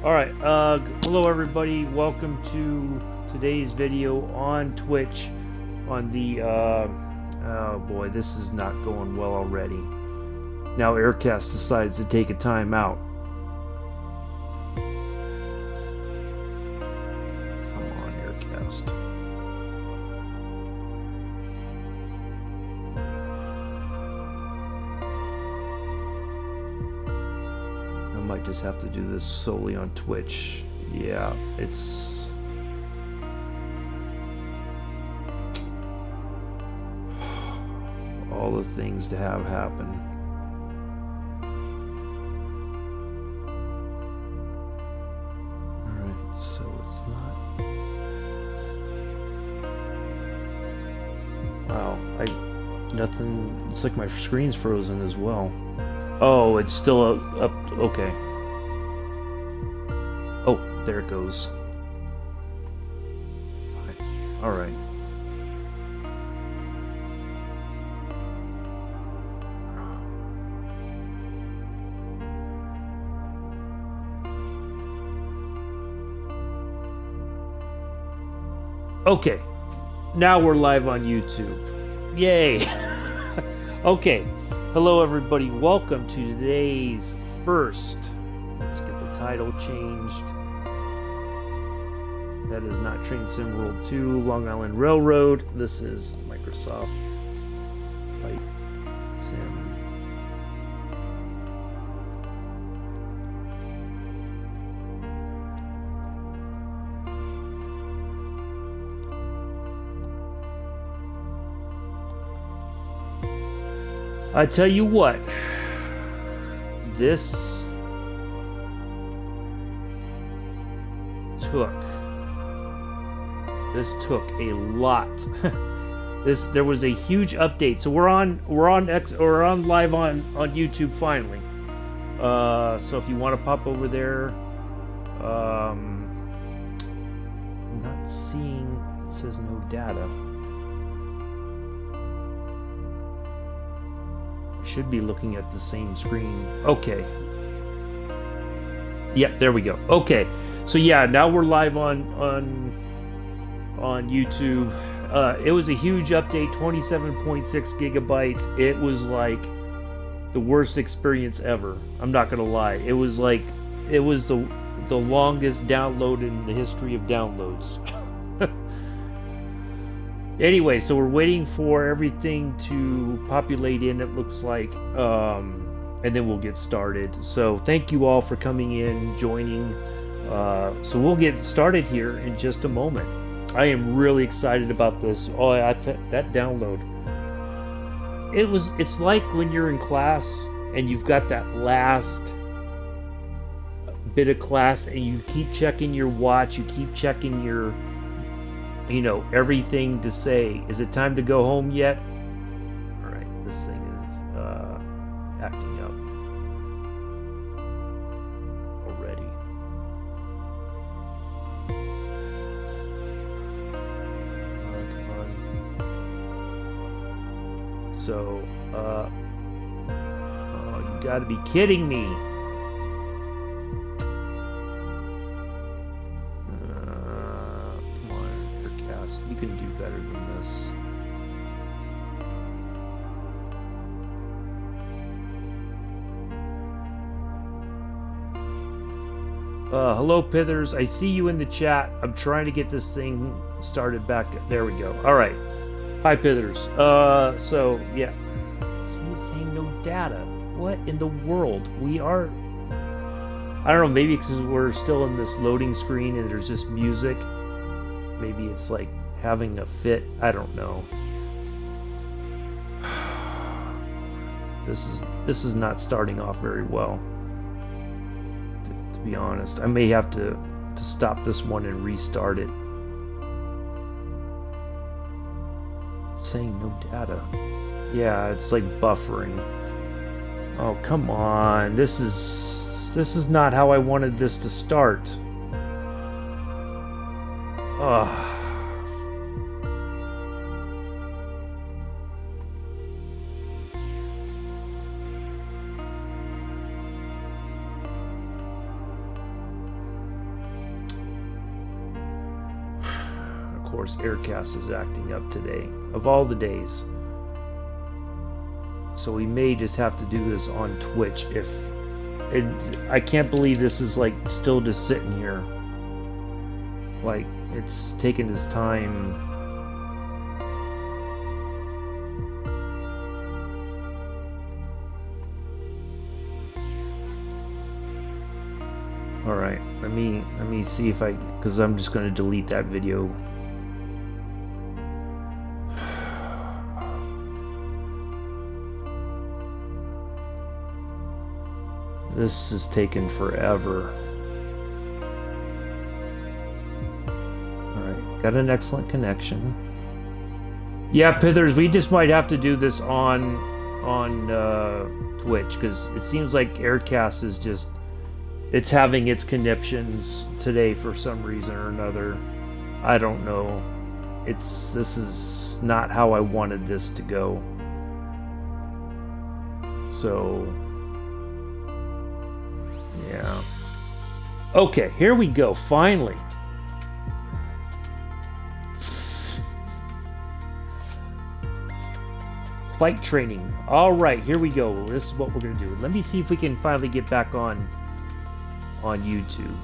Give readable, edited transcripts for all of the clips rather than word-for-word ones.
All right. Hello, everybody. Welcome to today's video on Twitch. On the oh boy, this is not going well already. Now Aircast decides to take a time out. Come on, Aircast. I might just have to do this solely on Twitch. Yeah, it's all the things to have happen. Alright, so it's not. Wow, nothing. It's like my screen's frozen as well. Oh, it's still up. Okay. Oh, there it goes. Fine. All right. Okay. Now we're live on YouTube. Yay. Okay. Hello, everybody. Welcome to today's first. Let's get the title changed. That is not Train Sim World 2, Long Island Railroad. This is Microsoft Flight Sim. I tell you what, this took a lot. There was a huge update. So we're on live on YouTube finally. So if you want to pop over there, I'm not seeing. It says no data. Should be looking at the same screen. Okay. Yeah, there we go. Okay. So yeah, now we're live on YouTube. It was a huge update, 27.6 gigabytes. It was like the worst experience ever. I'm not gonna lie. It was the longest download in the history of downloads. Anyway, so we're waiting for everything to populate in, it looks like, and then we'll get started. So thank you all for coming in, joining. So we'll get started here in just a moment. I am really excited about this. Oh, that download. It's like when you're in class and you've got that last bit of class and you keep checking your watch, you keep checking your everything to say, is it time to go home yet? All right, this thing is acting up already. Come on. So, oh, you gotta be kidding me. You can do better than this. Hello, Pithers. I see you in the chat. I'm trying to get this thing started back. There we go. All right. Hi, Pithers. So, yeah. See, it's saying no data. What in the world? We are... I don't know, maybe because we're still in this loading screen and there's just music. Maybe it's like having a fit. I don't know. This is not starting off very well. To be honest, I may have to stop this one and restart it. It's saying no data. Yeah, it's like buffering. Oh, come on. This is not how I wanted this to start. Ugh. course, Aircast is acting up today, of all the days. So we may just have to do this on Twitch if... I can't believe this is, like, still just sitting here. Like, it's taking its time. Alright, let me see if I... because I'm just going to delete that video. This is taking forever. Alright, got an excellent connection. Yeah, Pithers, we just might have to do this on Twitch, because it seems like Aircast is just... it's having its conniptions today for some reason or another. I don't know. This is not how I wanted this to go. So... yeah. Okay, here we go, finally. Flight training. Alright, here we go. This is what we're going to do. Let me see if we can finally get back on YouTube.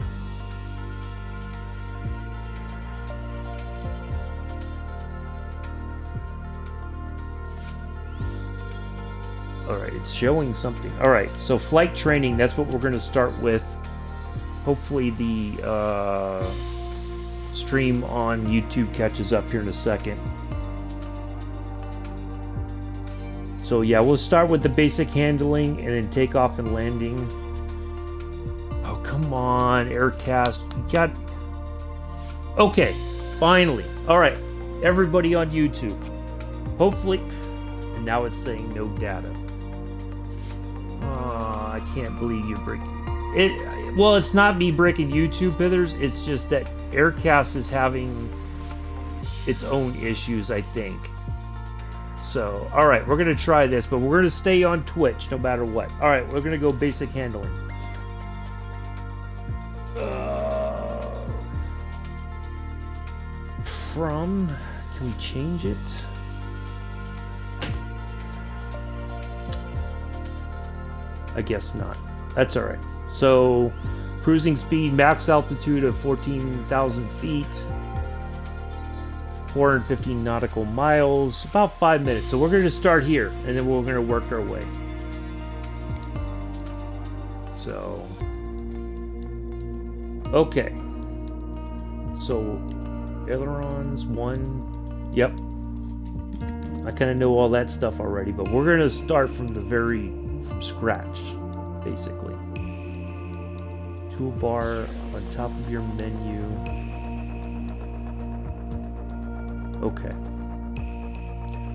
Alright, it's showing something. Alright, so flight training, that's what we're going to start with. Hopefully the stream on YouTube catches up here in a second. So yeah, we'll start with the basic handling and then takeoff and landing. Oh, come on, Aircast. You got... okay, finally. Alright, everybody on YouTube. Hopefully... and now it's saying no data. I can't believe you break it. Well, it's not me breaking YouTube, Pithers. It's just that Aircast is having its own issues, I think. So, alright, we're going to try this, but we're going to stay on Twitch no matter what. Alright, we're going to go basic handling. Can we change it? I guess not. That's alright. So, cruising speed, max altitude of 14,000 feet. 415 nautical miles, about 5 minutes. So we're going to start here, and then we're going to work our way. So, okay. So, ailerons, 1. Yep. I kind of know all that stuff already, but we're going to start from scratch, basically. Toolbar on top of your menu. Okay.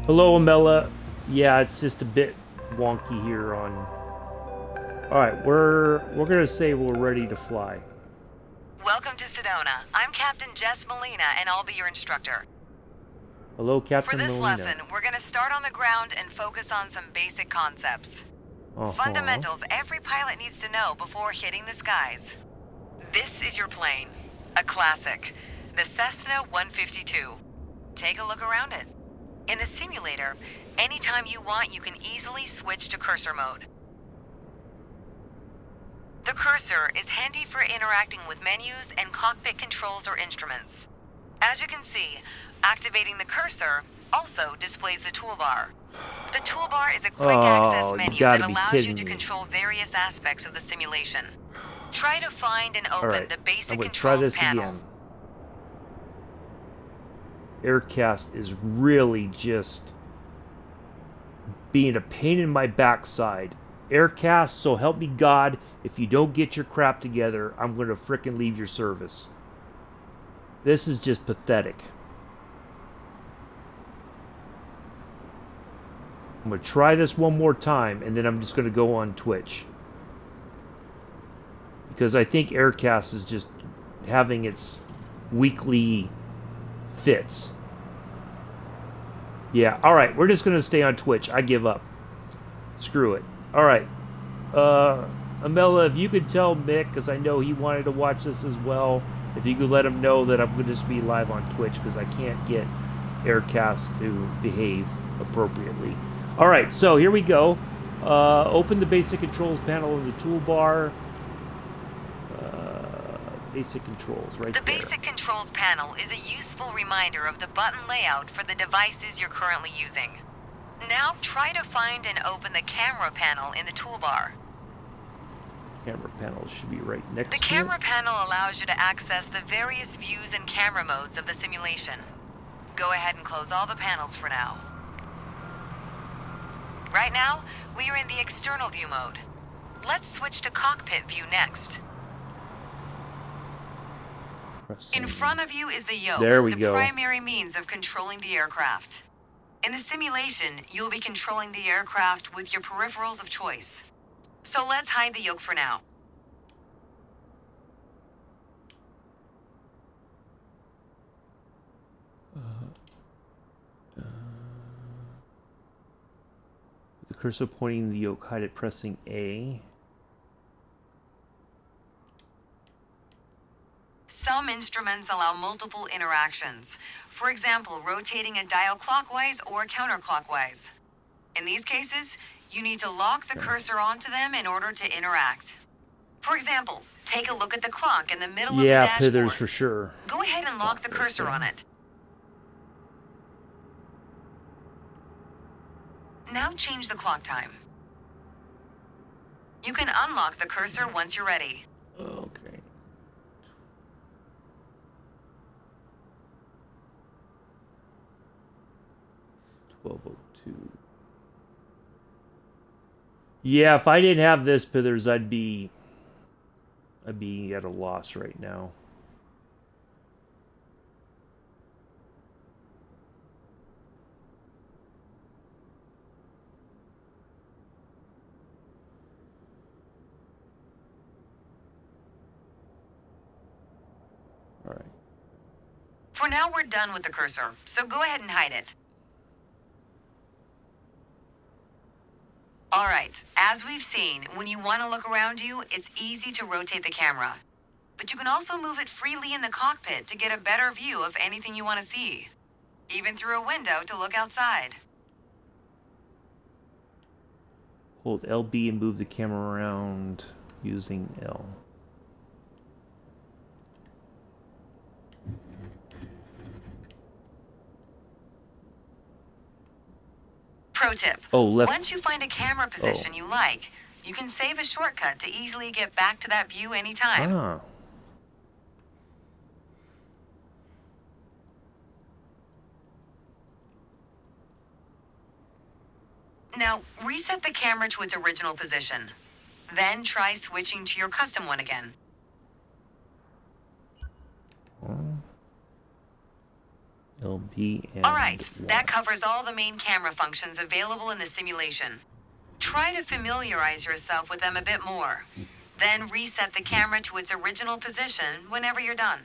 Hello, Amela. Yeah, it's just a bit wonky here on... alright, we're gonna say we're ready to fly. Welcome to Sedona. I'm Captain Jess Molina, and I'll be your instructor. Hello, Captain Molina. For this lesson, we're gonna start on the ground and focus on some basic concepts. Fundamentals every pilot needs to know before hitting the skies. This is your plane. A classic. The Cessna 152. Take a look around it. In the simulator, anytime you want, you can easily switch to cursor mode. The cursor is handy for interacting with menus and cockpit controls or instruments. As you can see, activating the cursor also displays the toolbar. The toolbar is a quick access menu that allows you to control various aspects of the simulation. Try to find and open the basic controls panel. Again. Aircast is really just being a pain in my backside. Aircast, so help me God, if you don't get your crap together, I'm going to frickin' leave your service. This is just pathetic. I'm going to try this one more time, and then I'm just going to go on Twitch. Because I think Aircast is just having its weekly fits. Yeah, alright, we're just going to stay on Twitch. I give up. Screw it. Alright. Amela, if you could tell Mick, because I know he wanted to watch this as well, if you could let him know that I'm going to just be live on Twitch, because I can't get Aircast to behave appropriately. Alright, so here we go. Open the basic controls panel in the toolbar. Basic controls, right there. The basic controls panel is a useful reminder of the button layout for the devices you're currently using. Now try to find and open the camera panel in the toolbar. Camera panel should be right next to it. The camera panel allows you to access the various views and camera modes of the simulation. Go ahead and close all the panels for now. Right now, we are in the external view mode. Let's switch to cockpit view next. In front of you is the yoke, the primary means of controlling the aircraft. In the simulation, you'll be controlling the aircraft with your peripherals of choice. So let's hide the yoke for now. With the cursor pointing the yoke, hide it pressing A. Some instruments allow multiple interactions. For example, rotating a dial clockwise or counterclockwise. In these cases, you need to lock the cursor onto them in order to interact. For example, take a look at the clock in the middle of the dashboard. Yeah, Pithers for sure. Go ahead and lock the cursor on it. Now change the clock time. You can unlock the cursor once you're ready. Okay. 12:02. Yeah, if I didn't have this, Pithers, I'd be at a loss right now. All right. For now, we're done with the cursor, so go ahead and hide it. Alright, as we've seen, when you want to look around you, it's easy to rotate the camera. But you can also move it freely in the cockpit to get a better view of anything you want to see. Even through a window to look outside. Hold LB and move the camera around using L. Pro tip. Oh, left. Once you find a camera position you like, you can save a shortcut to easily get back to that view anytime. Ah. Now, reset the camera to its original position. Then try switching to your custom one again. LB and Alright, that covers all the main camera functions available in the simulation. Try to familiarize yourself with them a bit more. Then reset the camera to its original position whenever you're done.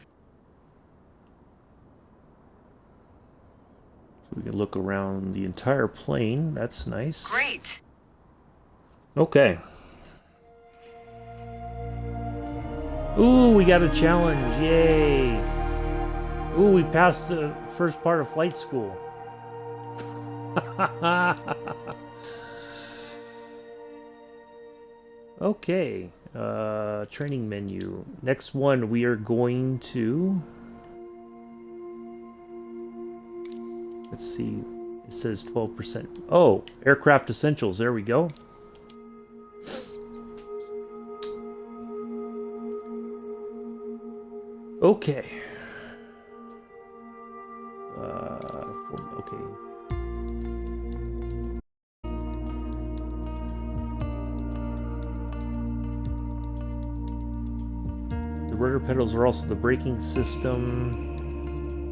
So we can look around the entire plane. That's nice. Great. Okay. Ooh, we got a challenge. Yay. Ooh, we passed the first part of flight school. Okay. Training menu. Next one, we are going to... Let's see. It says 12%. Oh, aircraft essentials. There we go. Okay. Okay. The rudder pedals are also the braking system.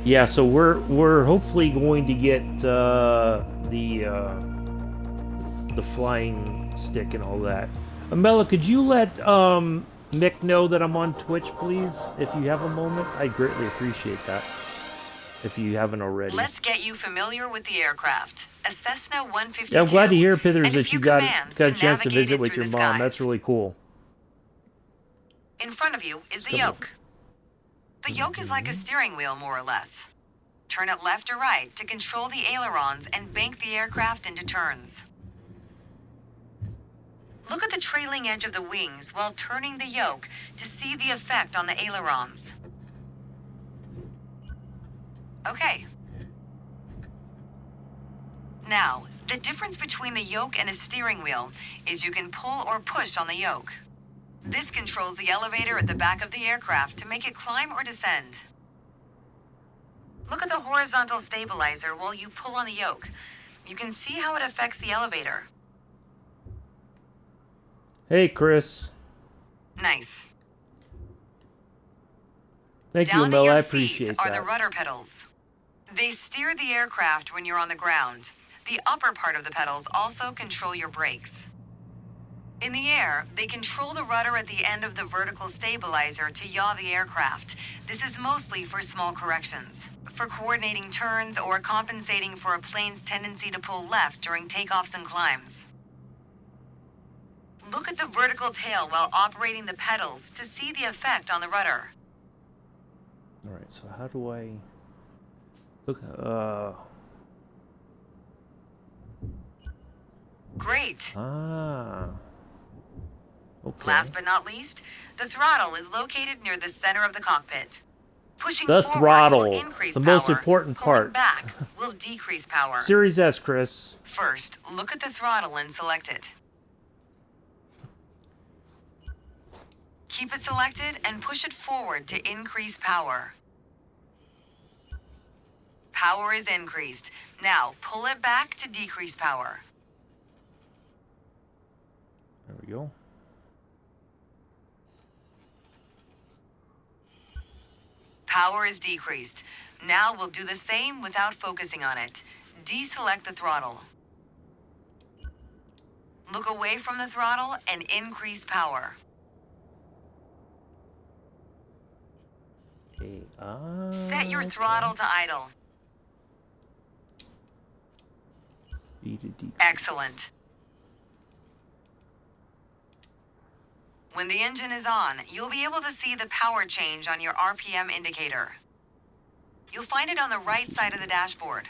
Yeah, so we're hopefully going to get the flying stick and all that. Amela, could you let Mick know that I'm on Twitch, please? If you have a moment, I'd greatly appreciate that. if you haven't already. Let's get you familiar with the aircraft. A Cessna 152. Yeah, I'm glad to hear, Pithers, that you got a chance to navigate visit it with through your the mom. skies. That's really cool. In front of you is the yoke. The yoke is like a steering wheel, more or less. Turn it left or right to control the ailerons and bank the aircraft into turns. Look at the trailing edge of the wings while turning the yoke to see the effect on the ailerons. Okay. Now, the difference between the yoke and a steering wheel is you can pull or push on the yoke. This controls the elevator at the back of the aircraft to make it climb or descend. Look at the horizontal stabilizer while you pull on the yoke. You can see how it affects the elevator. Hey, Chris. Nice. Thank you, Down Mel. at I your appreciate feet are that. the rudder pedals. They steer the aircraft when you're on the ground. The upper part of the pedals also control your brakes. In the air, they control the rudder at the end of the vertical stabilizer to yaw the aircraft. This is mostly for small corrections, for coordinating turns or compensating for a plane's tendency to pull left during takeoffs and climbs. Look at the vertical tail while operating the pedals to see the effect on the rudder. All right, so how do I look? Great. Okay. Last but not least, the throttle is located near the center of the cockpit. Pushing The forward throttle, will increase the power. most important Pulling part. back will decrease power. Series S, Chris. First, look at the throttle and select it. Keep it selected and push it forward to increase power. Power is increased. Now, pull it back to decrease power. There we go. Power is decreased. Now we'll do the same without focusing on it. Deselect the throttle. Look away from the throttle and increase power. Okay. Set your throttle to idle. B to decrease. Excellent. When the engine is on, you'll be able to see the power change on your RPM indicator. You'll find it on the right side of the dashboard.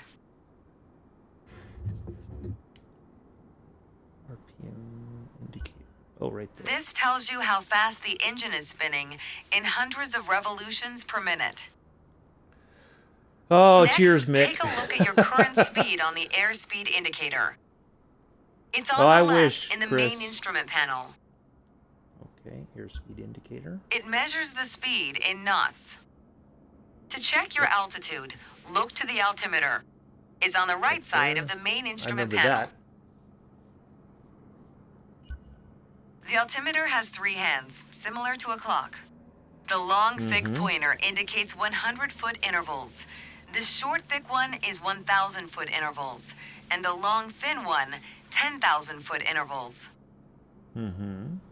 RPM indicator. Oh, right there. This tells you how fast the engine is spinning in hundreds of revolutions per minute. Oh, Next, cheers, Mick. take a look at your current speed on the airspeed indicator. It's on Oh, the I left wish, in the Chris. main instrument panel. Okay, airspeed indicator. It measures the speed in knots. To check your altitude, look to the altimeter. It's on the right side of the main instrument I remember panel. The altimeter has 3 hands, similar to a clock. The long, thick pointer indicates 100-foot intervals. The short, thick one is 1,000-foot intervals. And the long, thin one, 10,000-foot intervals.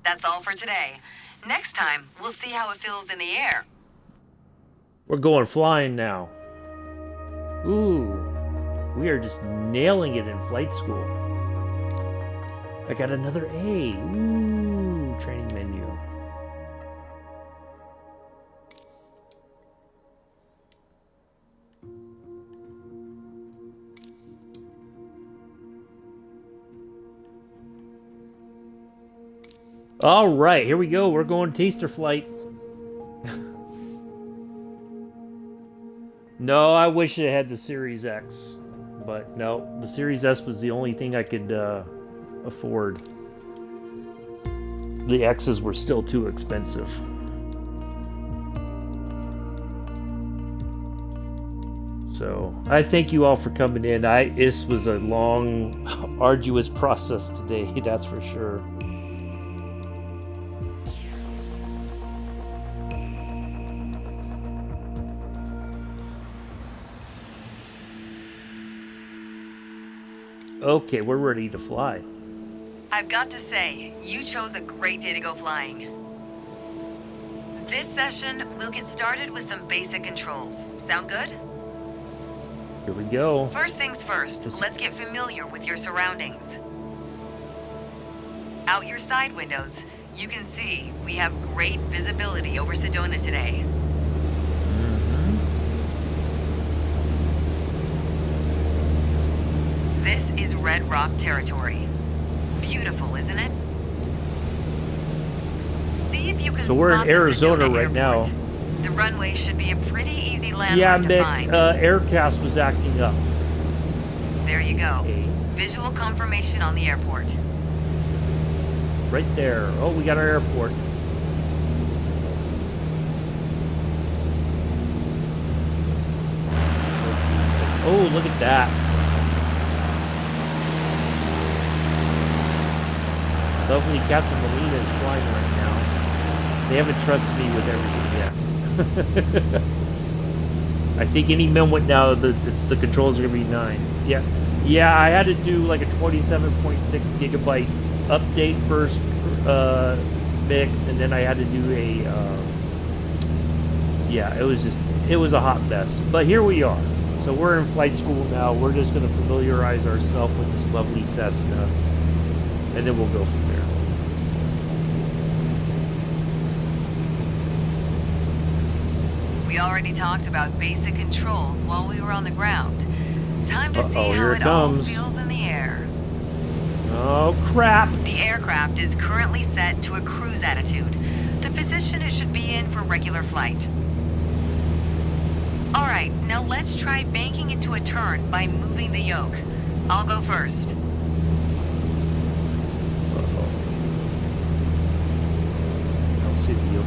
That's all for today. Next time, we'll see how it feels in the air. We're going flying now. Ooh, we are just nailing it in flight school. I got another A. Ooh, training menu. All right, here we go. We're going taster flight. No, I wish it had the Series X, but no, the Series S was the only thing I could afford. The X's were still too expensive. So I thank you all for coming in. This was a long, arduous process today, that's for sure. Okay, we're ready to fly. I've got to say, you chose a great day to go flying. This session, we'll get started with some basic controls. Sound good? Here we go. First things first, let's get familiar with your surroundings. Out your side windows, you can see we have great visibility over Sedona today. This is Red Rock territory. Beautiful, isn't it? See if you can So we're in spot the Arizona Sedona right now. airport. The runway should be a pretty easy landmark Yeah, to Mick, find. Aircast was acting up. There you go. Okay. Visual confirmation on the airport. Right there. Oh, we got our airport. Let's see. Oh, look at that. Lovely Captain Molina is flying right now. They haven't trusted me with everything yet. I think any moment now the controls are going to be 9. Yeah. Yeah, I had to do like a 27.6 gigabyte update first, Mick, and then I had to do a, yeah, it was a hot mess. But here we are. So we're in flight school now. We're just going to familiarize ourselves with this lovely Cessna, and then we'll go from there. We already talked about basic controls while we were on the ground. Time to see how here it it all comes. feels in the air. Oh, crap. The aircraft is currently set to a cruise attitude, the position it should be in for regular flight. Alright, now let's try banking into a turn by moving the yoke. I'll go first. Uh-oh. I don't see the yoke.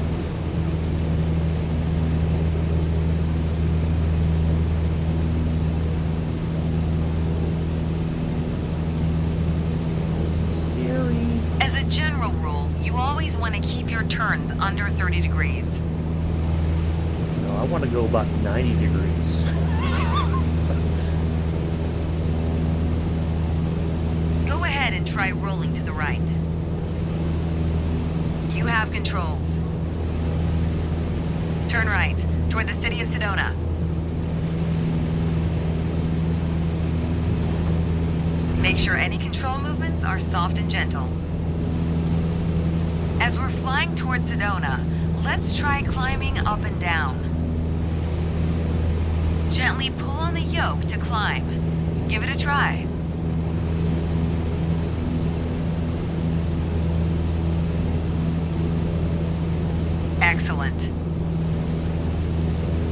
As a general rule, you always want to keep your turns under 30 degrees. No, I want to go about 90 degrees. Go ahead and try rolling to the right. You have controls. Turn right, toward the city of Sedona. Make sure any control movements are soft and gentle. As we're flying towards Sedona, let's try climbing up and down. Gently pull on the yoke to climb. Give it a try. Excellent.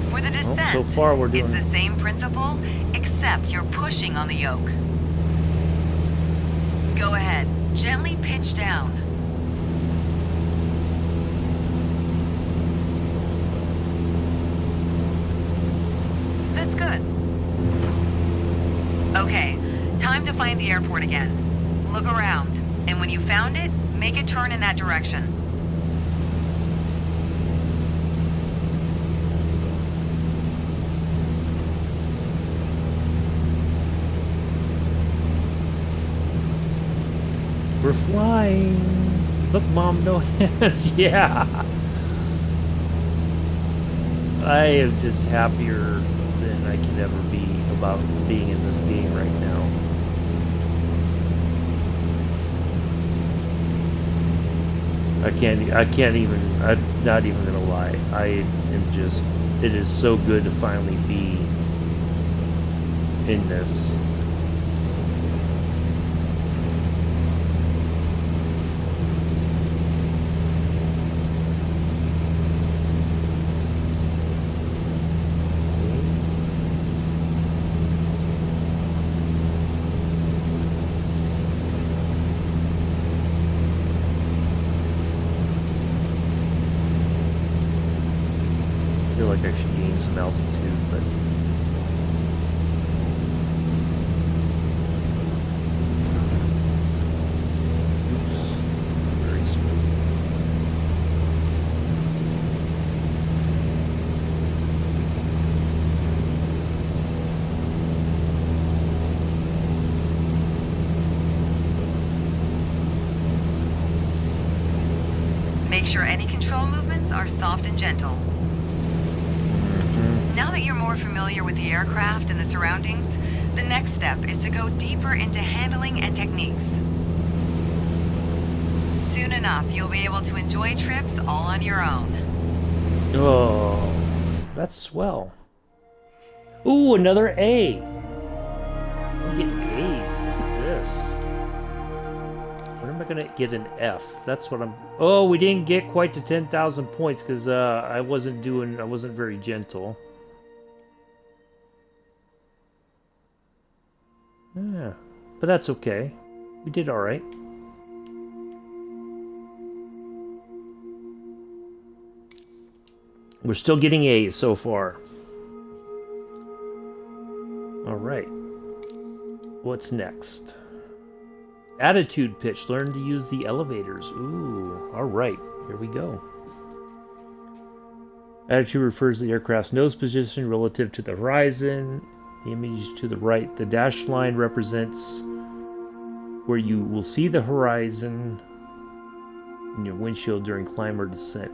For the descent, so far we're doing it's the same principle, except you're pushing on the yoke. Go ahead, gently pitch down. That's good. Okay, time to find the airport again. Look around, and when you found it, make a turn in that direction. We're flying. Look, Mom, no hands. Yeah. I am just happier than I can ever be about being in this game right now. I can't even, I'm not even gonna lie. I am just, it is so good to finally be in this. I feel like I should gain some altitude, but oops, very smooth. Make sure any control movements are soft and gentle. Now that you're more familiar with the aircraft and the surroundings, the next step is to go deeper into handling and techniques. Soon enough, you'll be able to enjoy trips all on your own. Oh, that's swell. Ooh, another A. I'm getting A's. Look at this. When am I gonna get an F? That's what I'm. Oh, we didn't get quite to 10,000 points because I wasn't very gentle. Yeah, but that's okay. We did all right. We're still getting A's so far. All right. What's next? Attitude pitch. Learn to use the elevators. Ooh, all right. Here we go. Attitude refers to the aircraft's nose position relative to the horizon. The image to the right. The dashed line represents where you will see the horizon in your windshield during climb or descent.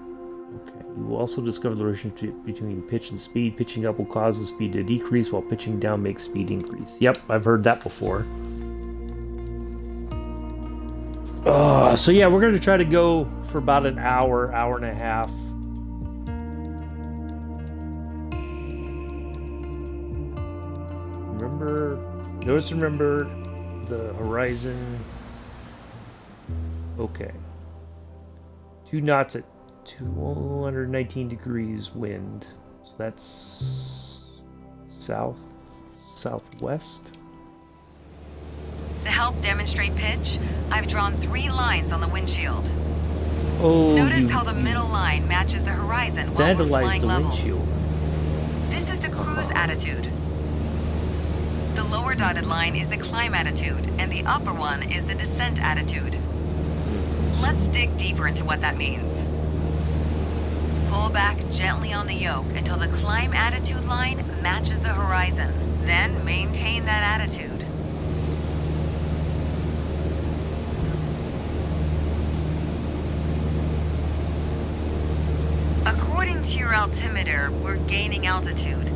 Okay. You will also discover the relationship between pitch and speed. Pitching up will cause the speed to decrease, while pitching down makes speed increase. Yep, I've heard that before. So yeah, we're going to try to go for about an hour, hour and a half. Remember the horizon. Okay. 2 knots at 219 degrees wind. So that's southwest. To help demonstrate pitch, I've drawn 3 lines on the windshield. Oh, Notice how the middle line matches the horizon while we're flying the level. windshield. This is the cruise attitude. The lower dotted line is the climb attitude, and the upper one is the descent attitude. Let's dig deeper into what that means. Pull back gently on the yoke until the climb attitude line matches the horizon. Then maintain that attitude. According to your altimeter, we're gaining altitude.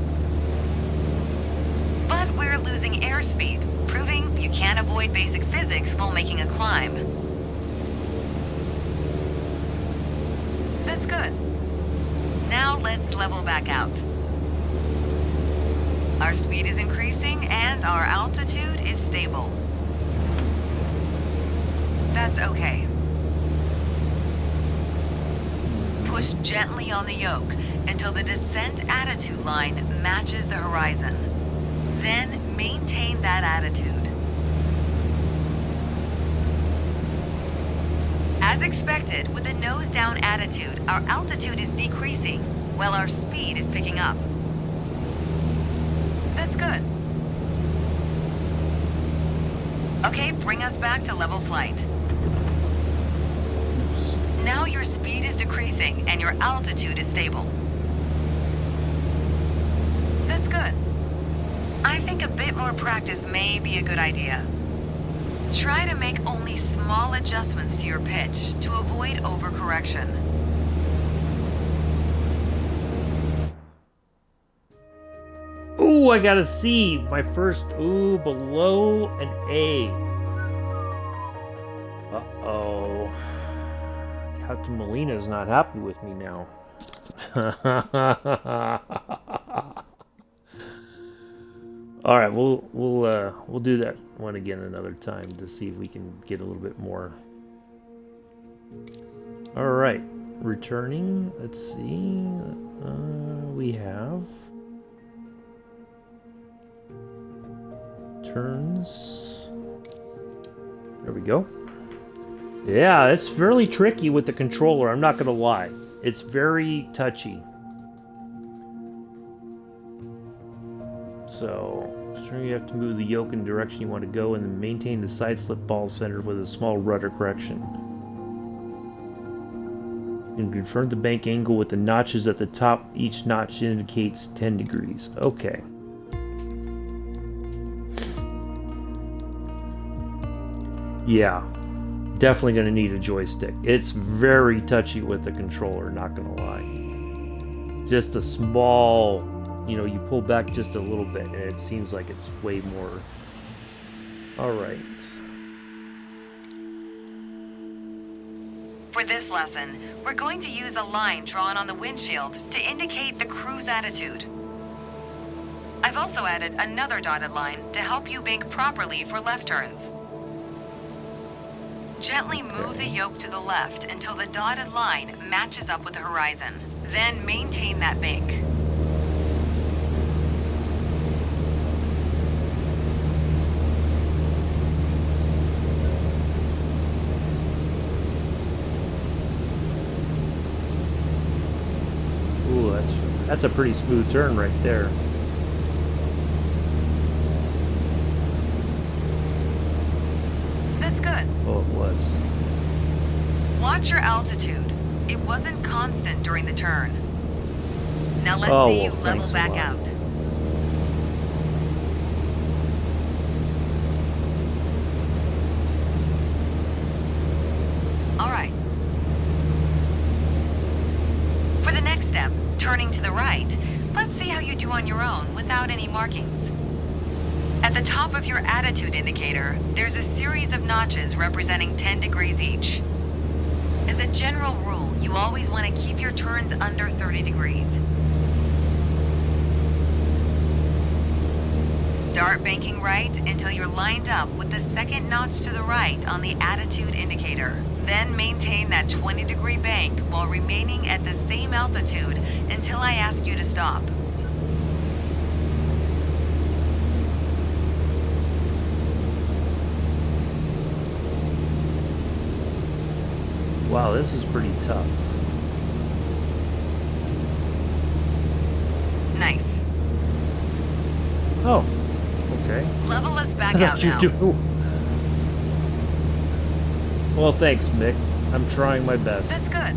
But we're losing airspeed, proving you can't avoid basic physics while making a climb. That's good. Now let's level back out. Our speed is increasing and our altitude is stable. That's okay. Push gently on the yoke until the descent attitude line matches the horizon. Then maintain that attitude. As expected, with a nose-down attitude, our altitude is decreasing, while our speed is picking up. That's good. Okay, bring us back to level flight. Now your speed is decreasing and your altitude is stable. That's good. I think a bit more practice may be a good idea. Try to make only small adjustments to your pitch to avoid overcorrection. Ooh, I got a C. My first, below an A. Uh-oh. Captain Molina's not happy with me now. All right, we'll do that one again another time to see if we can get a little bit more. All right, returning. Let's see. We have turns. There we go. Yeah, it's fairly tricky with the controller. I'm not gonna lie. It's very touchy. So, you have to move the yoke in the direction you want to go and then maintain the side slip ball center with a small rudder correction. You can confirm the bank angle with the notches at the top. Each notch indicates 10 degrees. Okay. Yeah. Definitely going to need a joystick. It's very touchy with the controller, not going to lie. Just a small you know, you pull back just a little bit and it seems like it's way more. All right. For this lesson, we're going to use a line drawn on the windshield to indicate the cruise attitude. I've also added another dotted line to help you bank properly for left turns. Gently move the yoke to the left until the dotted line matches up with the horizon. Then maintain that bank. Ooh, that's a pretty smooth turn right there. That's good. Oh, it was. Watch your altitude. It wasn't constant during the turn. Now let's Oh, see you well, level thanks a back lot. out. All right. For the next step, turning to the right, let's see how you do on your own without any markings. At the top of your attitude indicator, there's a series of notches representing 10 degrees each. As a general rule, you always want to keep your turns under 30 degrees. Start banking right until you're lined up with the second notch to the right on the attitude indicator. Then maintain that 20-degree bank while remaining at the same altitude until I ask you to stop. Wow, this is pretty tough. Nice. Oh, okay. Level us back I out thought you now. do. Well, thanks, Mick. I'm trying my best. That's good.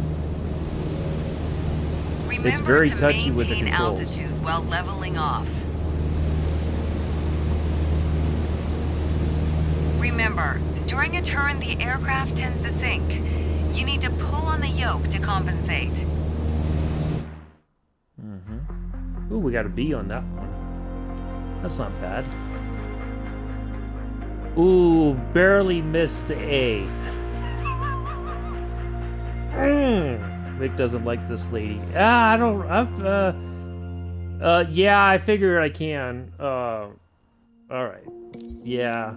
Remember very to touchy with the maintain controls. altitude while leveling off. Remember, during a turn the aircraft tends to sink. You need to pull on the yoke to compensate. Ooh, we got a B on that one. That's not bad. Ooh, barely missed the A. Mick doesn't like this lady. Yeah, I figured I can. Alright. Yeah.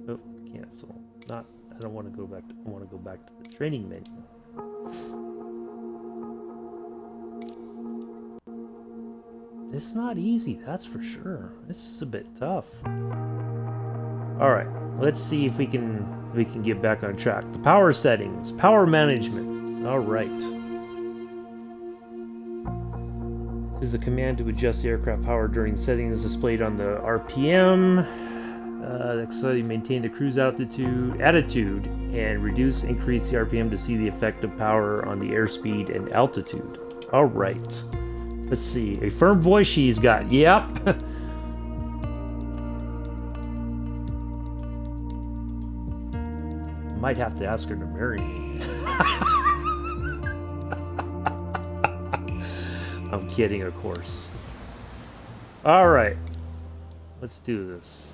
Oh, cancel. I don't want to go back I want to go back to the training menu. It's not easy, that's for sure. This is a bit tough. Alright, let's see if we can get back on track. The power settings, power management. Alright. Is the command to adjust the aircraft power during settings displayed on the RPM. So you maintain the cruise attitude, and increase the RPM to see the effect of power on the airspeed and altitude. All right. Let's see. A firm voice she's got. Yep. Might have to ask her to marry me. I'm kidding, of course. All right. Let's do this.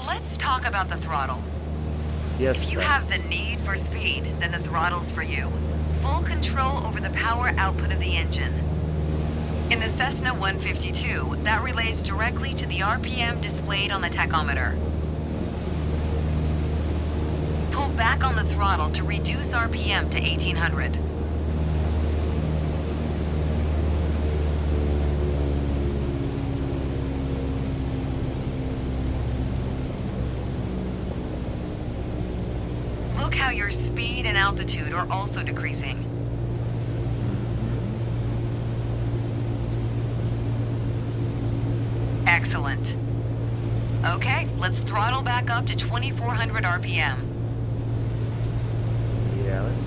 Let's talk about the throttle. Yes, If you have the need for speed, then the throttle's for you. Full control over the power output of the engine. In the Cessna 152, that relates directly to the RPM displayed on the tachometer. Pull back on the throttle to reduce RPM to 1800. Look how your speed and altitude are also decreasing. Excellent. Okay, let's throttle back up to 2400 RPM. Yeah, let's.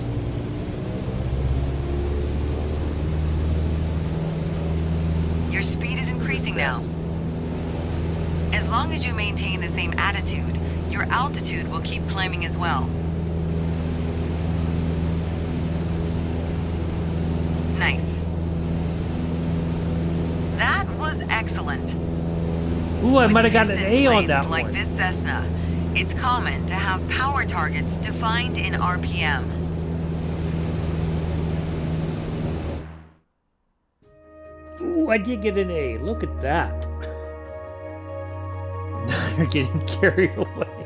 Your speed is increasing now. As long as you maintain the same attitude, your altitude will keep climbing as well. Nice. Ooh, I With might have gotten an piston A on planes that like one. this Cessna, it's common to have power targets defined in RPM. Ooh, I did get an A. Look at that. They're getting carried away.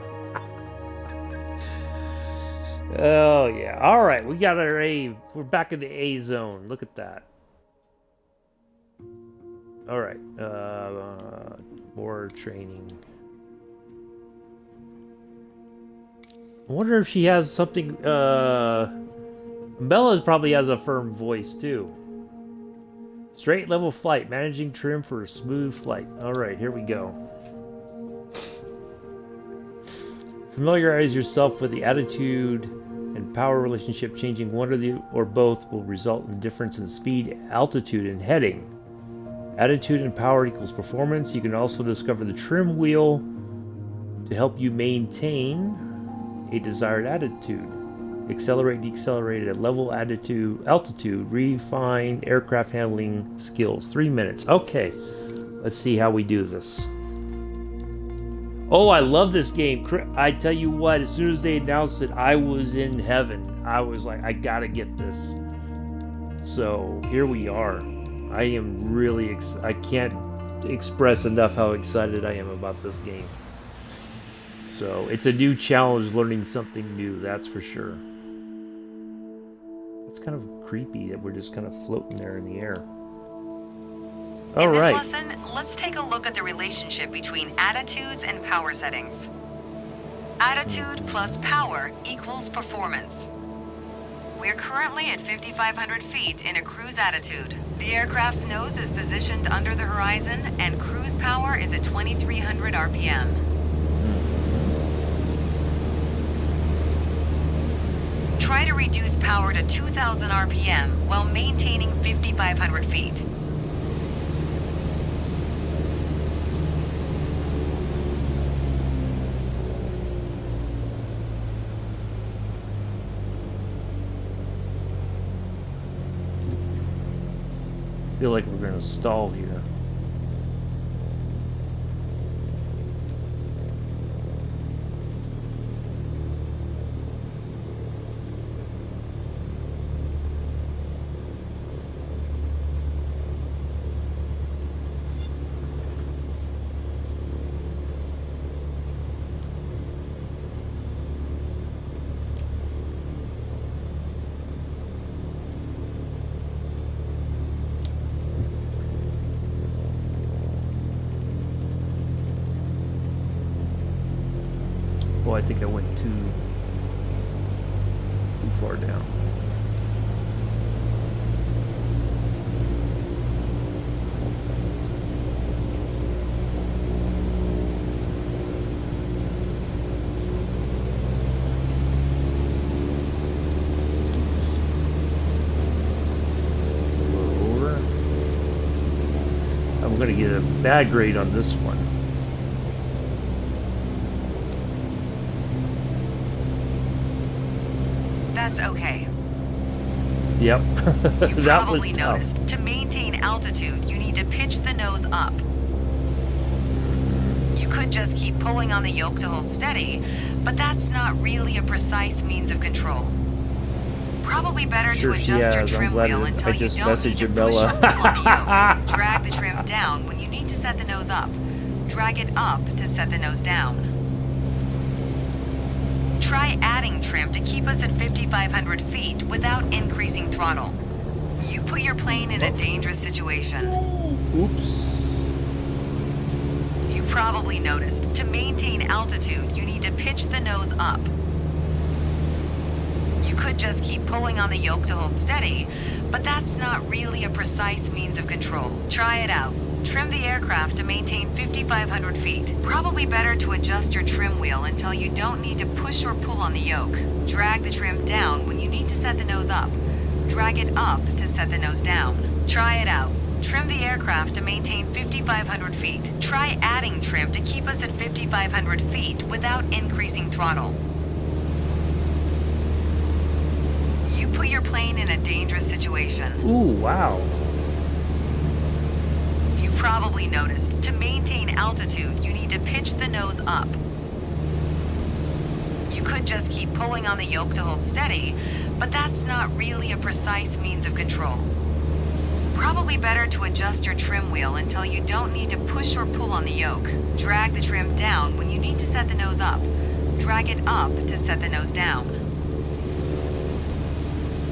Oh, yeah. All right, we got our A. We're back in the A zone. Look at that. All right. More training. I wonder if she has something. Bella probably has a firm voice, too. Straight level flight. Managing trim for a smooth flight. All right, here we go. Familiarize yourself with the attitude and power relationship. Changing one or both will result in difference in speed, altitude, and heading. Attitude and power equals performance. You can also discover the trim wheel to help you maintain a desired attitude. Accelerate, decelerate at level altitude. Refine aircraft handling skills. 3 minutes. Okay, let's see how we do this. Oh, I love this game. I tell you what, as soon as they announced it, I was in heaven. I was like, I gotta get this. So here we are. I am really I can't express enough how excited I am about this game. So it's a new challenge, learning something new, that's for sure. It's kind of creepy that we're just kind of floating there in the air. All In this right. lesson, let's take a look at the relationship between attitudes and power settings. Attitude plus power equals performance. We're currently at 5,500 feet in a cruise attitude. The aircraft's nose is positioned under the horizon and cruise power is at 2,300 RPM. Try to reduce power to 2,000 RPM while maintaining 5,500 feet. I feel like we're going to stall here. Oh, I think I went too far down. A little over. I'm going to get a bad grade on this one. That's okay. Yep. You That was probably tough. noticed, to maintain altitude, you need to pitch the nose up. You could just keep pulling on the yoke to hold steady, but that's not really a precise means of control. Probably better Sure to she adjust your has. I'm trim glad wheel I until you just don't need messaged to Bella. push or pull on the yoke. Drag the trim down when you need to set the nose up. Drag it up to set the nose down. Try adding trim to keep us at 5,500 feet without increasing throttle. You put your plane in a dangerous situation. Oops. You probably noticed, to maintain altitude, you need to pitch the nose up. You could just keep pulling on the yoke to hold steady, but that's not really a precise means of control. Try it out. Trim the aircraft to maintain 5,500 feet. Probably better to adjust your trim wheel until you don't need to push or pull on the yoke. Drag the trim down when you need to set the nose up. Drag it up to set the nose down. Try it out. Trim the aircraft to maintain 5,500 feet. Try adding trim to keep us at 5,500 feet without increasing throttle. You put your plane in a dangerous situation. Ooh, wow. You probably noticed, to maintain altitude, you need to pitch the nose up. You could just keep pulling on the yoke to hold steady, but that's not really a precise means of control. Probably better to adjust your trim wheel until you don't need to push or pull on the yoke. Drag the trim down when you need to set the nose up. Drag it up to set the nose down.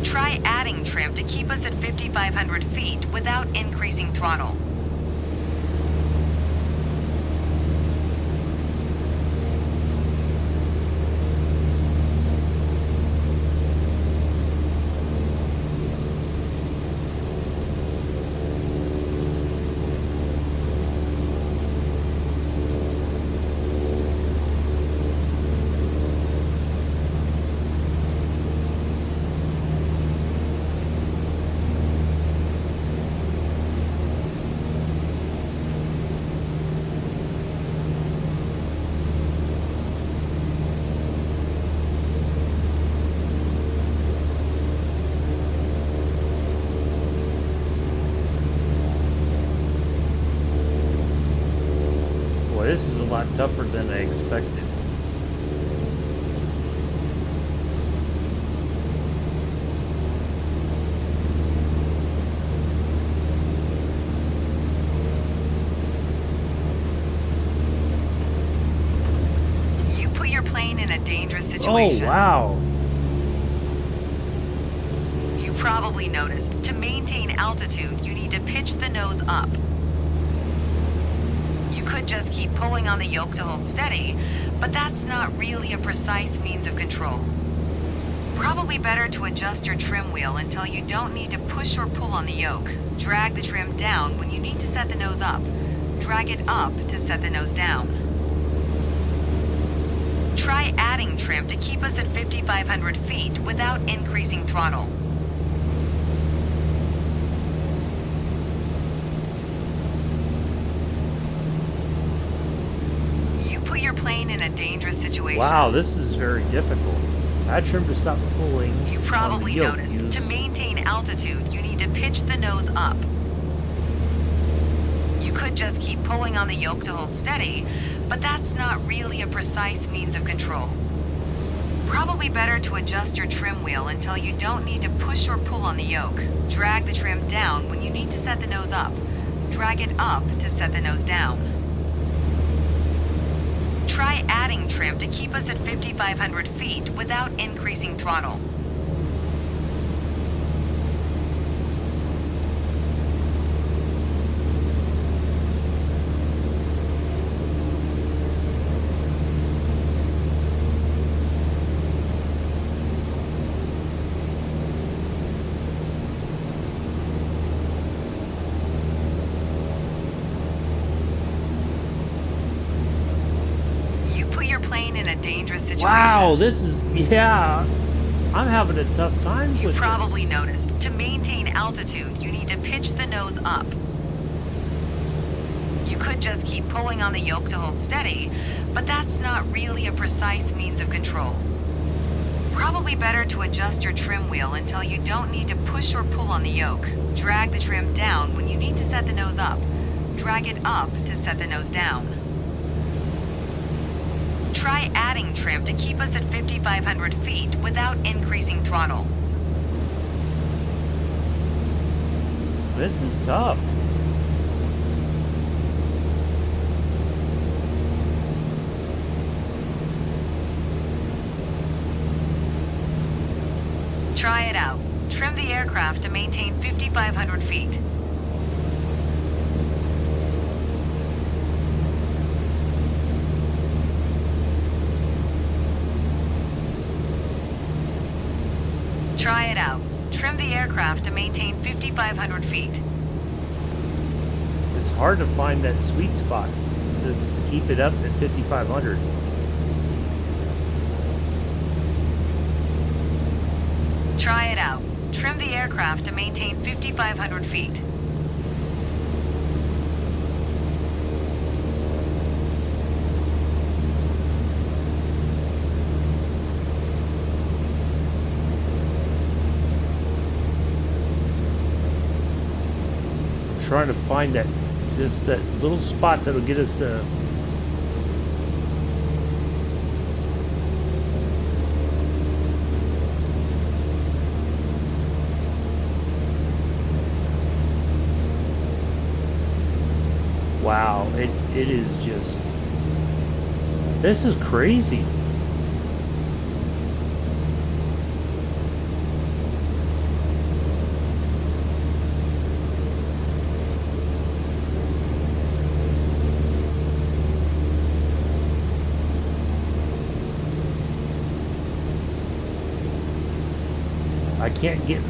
Try adding trim to keep us at 5,500 feet without increasing throttle. This is a lot tougher than I expected. You put your plane in a dangerous situation. Oh, wow. You probably noticed, to maintain altitude, you need to pitch the nose up. You could just keep pulling on the yoke to hold steady, but that's not really a precise means of control. Probably better to adjust your trim wheel until you don't need to push or pull on the yoke. Drag the trim down when you need to set the nose up. Drag it up to set the nose down. Try adding trim to keep us at 5,500 feet without increasing throttle. Your plane in a dangerous situation. Wow, this is very difficult. Add trim to stop pulling. You probably noticed, to maintain altitude, you need to pitch the nose up. You could just keep pulling on the yoke to hold steady, but that's not really a precise means of control. Probably better to adjust your trim wheel until you don't need to push or pull on the yoke. Drag the trim down when you need to set the nose up. Drag it up to set the nose down. Try adding trim to keep us at 5,500 feet without increasing throttle. Plane in a dangerous situation. Wow, this is, yeah, I'm having a tough time with this. You probably noticed, to maintain altitude, you need to pitch the nose up. You could just keep pulling on the yoke to hold steady, but that's not really a precise means of control. Probably better to adjust your trim wheel until you don't need to push or pull on the yoke. Drag the trim down when you need to set the nose up. Drag it up to set the nose down. Try adding trim to keep us at 5,500 feet without increasing throttle. This is tough. Try it out. Trim the aircraft to maintain 5,500 feet. Try it out. Trim the aircraft to maintain 5,500 feet. It's hard to find that sweet spot to keep it up at 5,500. Try it out. Trim the aircraft to maintain 5,500 feet. Trying to find that Just that little spot that'll get us to... Wow, it is just... This is crazy.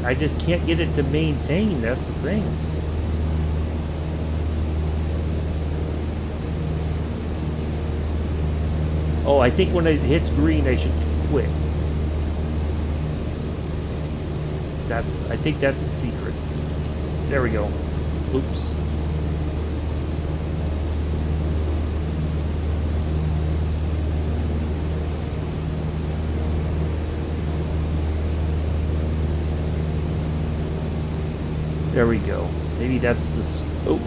I just can't get it to maintain. That's the thing. Oh, I think when it hits green, I should quit. I think that's the secret. There we go. Oops. There we go. Maybe that's the... Oh.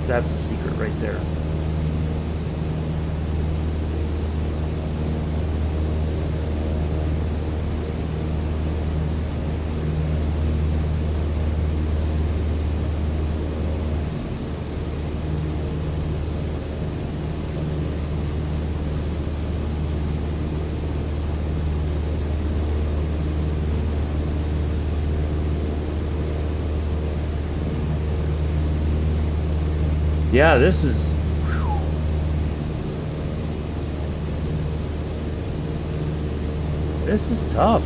That's the secret right there. Yeah, this is... Whew. This is tough.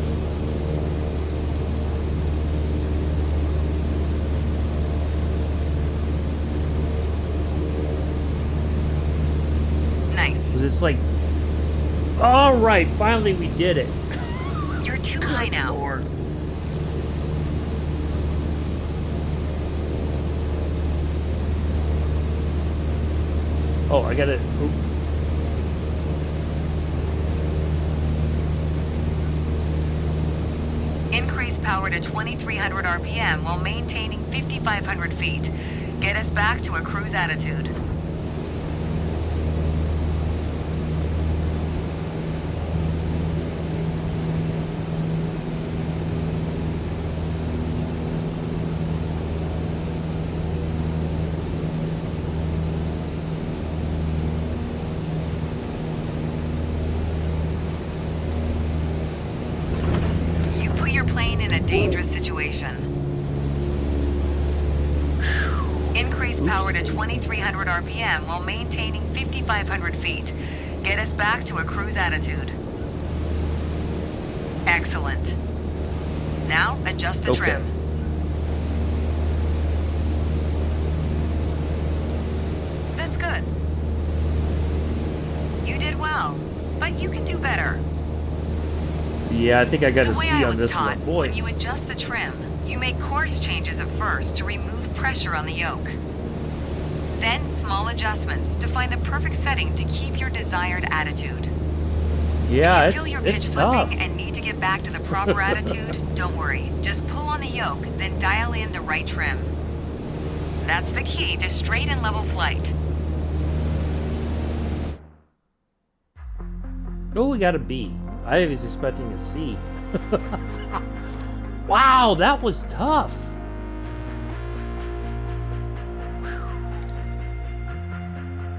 Nice. It's like... All right, finally we did it. You're too high now. Lord. Oh, I got it. Oop. Increase power to 2300 RPM while maintaining 5500 feet. Get us back to a cruise attitude. Dangerous situation. Increase power to 2300 RPM while maintaining 5500 feet. Get us back to a cruise attitude. Excellent. Now adjust the trim. That's good. You did well, but you can do better. Yeah, I think I got a C on this one. Boy. When you adjust the trim, you make course changes at first to remove pressure on the yoke. Then small adjustments to find the perfect setting to keep your desired attitude. Yeah, if you feel your pitch slipping and need to get back to the proper attitude, don't worry. Just pull on the yoke, then dial in the right trim. That's the key to straight and level flight. Oh, we got a B. I was expecting a C. Wow, that was tough. Whew.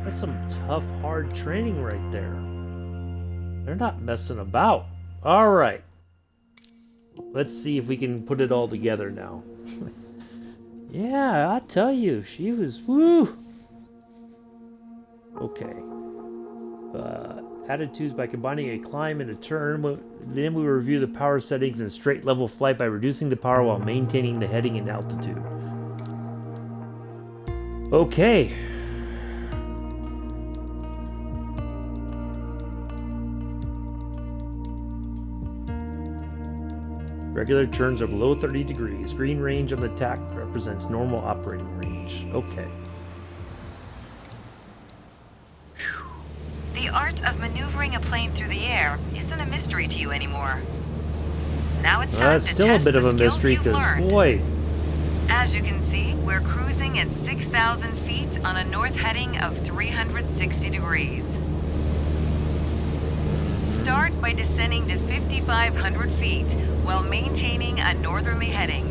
That's some tough, hard training right there. They're not messing about. All right. Let's see if we can put it all together now. Yeah, I tell you, she was woo. Okay. Attitudes by combining a climb and a turn. Then we review the power settings in straight level flight by reducing the power while maintaining the heading and altitude. Okay. Regular turns are below 30 degrees. Green range on the TAC represents normal operating range. Okay. The art of maneuvering a plane through the air isn't a mystery to you anymore. Now it's time to still test a bit of the a skills mystery you've because, learned. boy. As you can see, We're cruising at 6,000 feet on a north heading of 360 degrees. Start by descending to 5,500 feet while maintaining a northerly heading.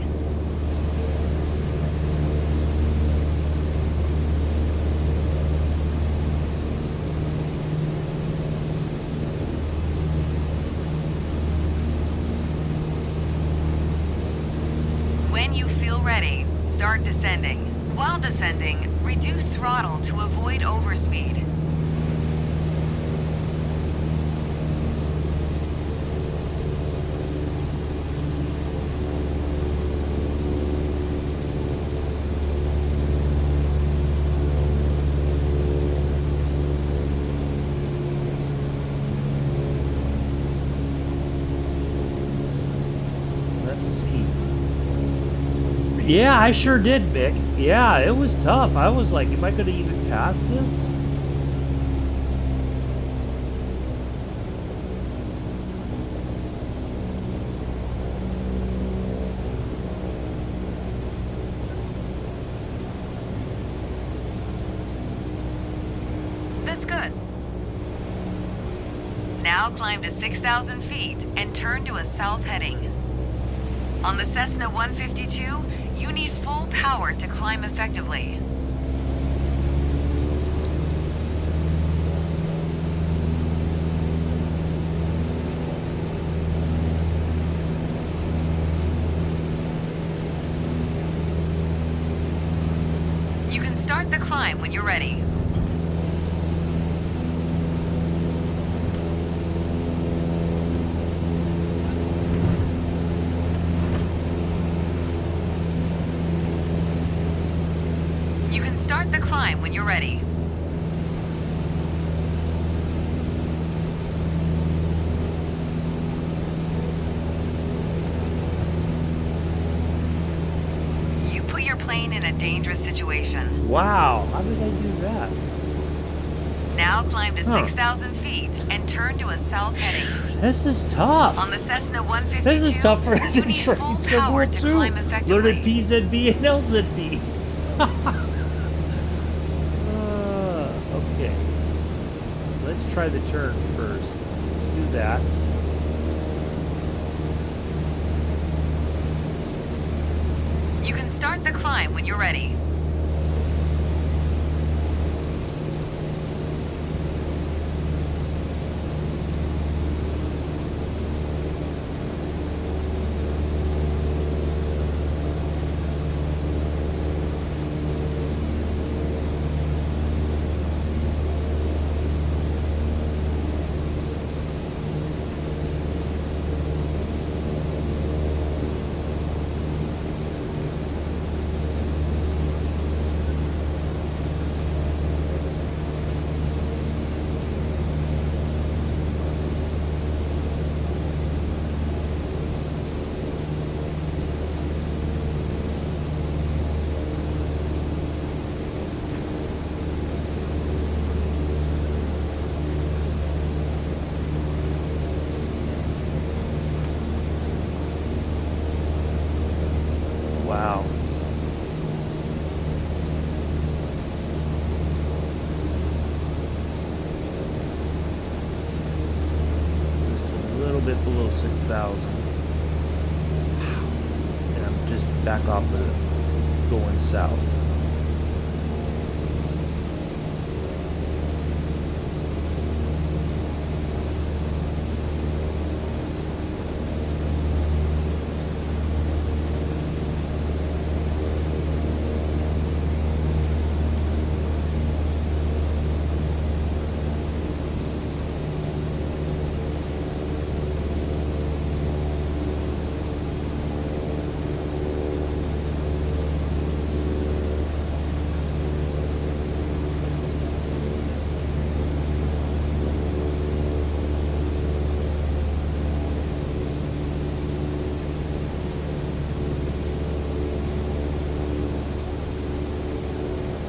When you feel ready, start descending. While descending, reduce throttle to avoid overspeed. Let's see. Yeah, I sure did, Vic. Yeah, it was tough. I was like, am I going to even pass this? That's good. Now climb to 6,000 feet and turn to a south heading. On the Cessna 152, you need full power to climb effectively. You can start the climb when you're ready. You can start the climb when you're ready. You put your plane in a dangerous situation. Wow, how did I do that? Now climb to 6,000 feet and turn to a south heading. This is tough. On the Cessna 152, This is tougher you than need full train power somewhere to too. climb effectively. Learning PZB and LZB. Okay. So let's try the turn first. Let's do that. You can start the climb when you're ready. Wow. Just a little bit below 6,000. And I'm just back off of it, going south.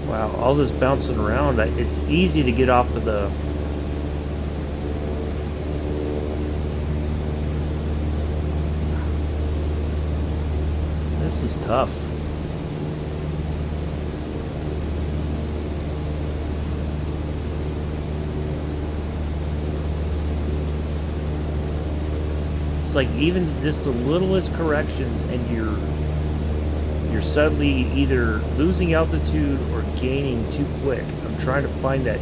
Wow, all this bouncing around, it's easy to get off of the... This is tough. It's like even just the littlest corrections and you're suddenly either losing altitude or gaining too quick. I'm trying to find that.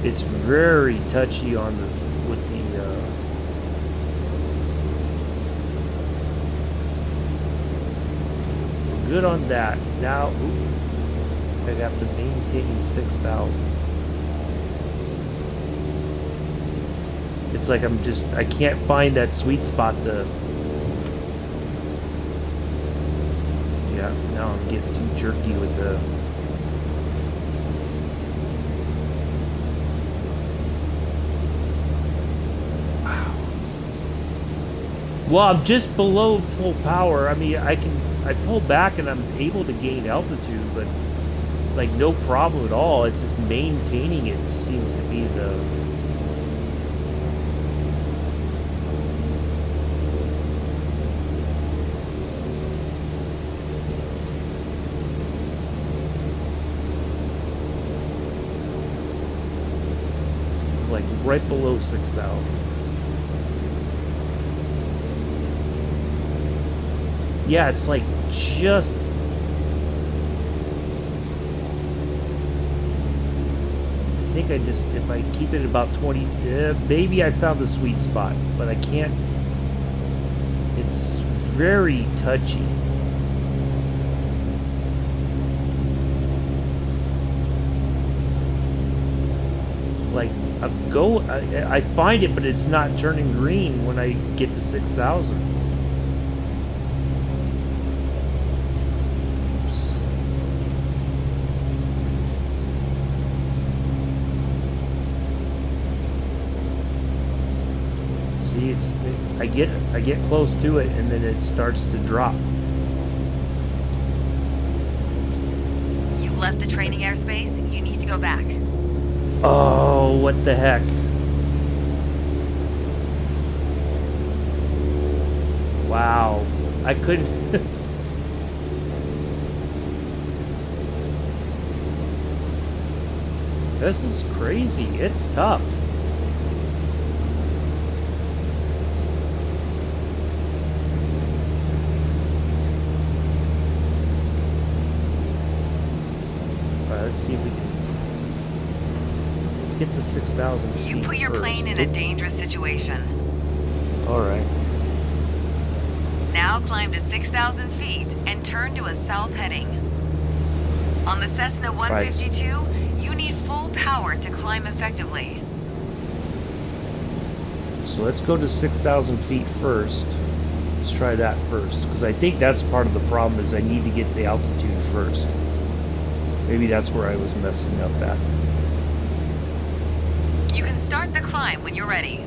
It's very touchy on the with the we're good on that. Now I'd have to maintain 6,000. It's like I can't find that sweet spot to. Yeah, now I'm getting too jerky with the. Wow. Well, I'm just below full power. I mean, I pull back and I'm able to gain altitude, but like no problem at all. It's just maintaining it seems to be the. Like right below 6,000. Yeah, it's like just. I think if I keep it about 20, maybe I found the sweet spot, but I can't. It's very touchy. Like I find it, but it's not turning green when I get to 6,000. Oops. See, I get close to it, and then it starts to drop. You left the training airspace. You need to go back. Oh, what the heck? Wow. I couldn't. This is crazy. It's tough. All right, let's see if we can. Get to 6,000 feet. You put your plane in a dangerous situation. All right. Now climb to 6,000 feet and turn to a south heading. On the Cessna 152, you need full power to climb effectively. So let's go to 6,000 feet first. Let's try that first, because I think that's part of the problem is I need to get the altitude first. Maybe that's where I was messing up at. You can start the climb when you're ready.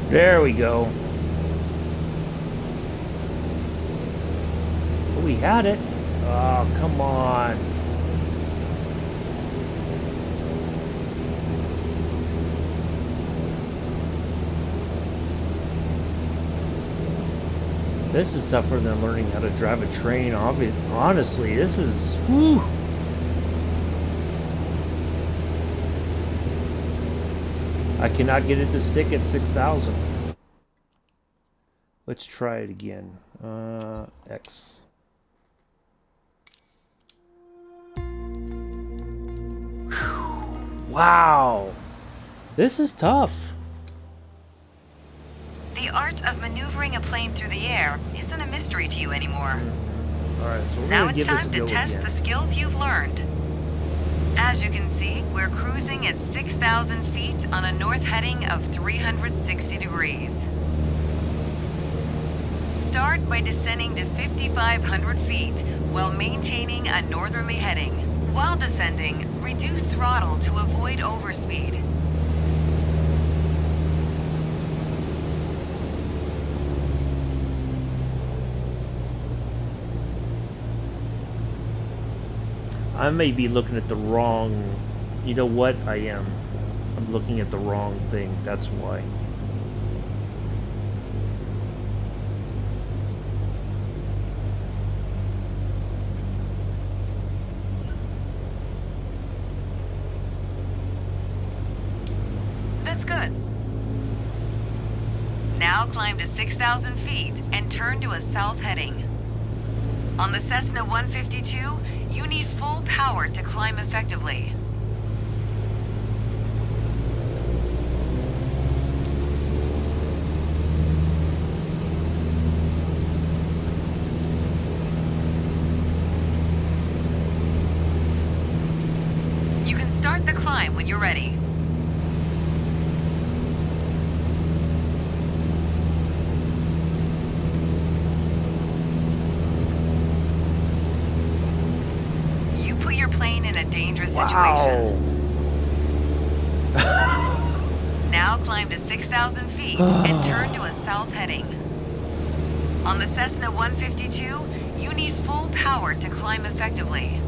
There we go. Oh, we had it. Oh, come on. This is tougher than learning how to drive a train. Honestly, this is... Whew. I cannot get it to stick at 6,000. Let's try it again. X. Wow. This is tough. The art of maneuvering a plane through the air isn't a mystery to you anymore. Alright, so we're Now gonna it's give this a time go to test again. the skills you've learned. As you can see, we're cruising at 6,000 feet on a north heading of 360 degrees. Start by descending to 5,500 feet while maintaining a northerly heading. While descending, reduce throttle to avoid overspeed. I may be looking at the wrong... You know what? I am. I'm looking at the wrong thing. That's why. That's good. Now climb to 6,000 feet and turn to a south heading. On the Cessna 152, you need full power to climb effectively. You can start the climb when you're ready. You put your plane in a dangerous situation. Now climb to 6,000 feet and turn to a south heading. On the Cessna 152, you need full power to climb effectively.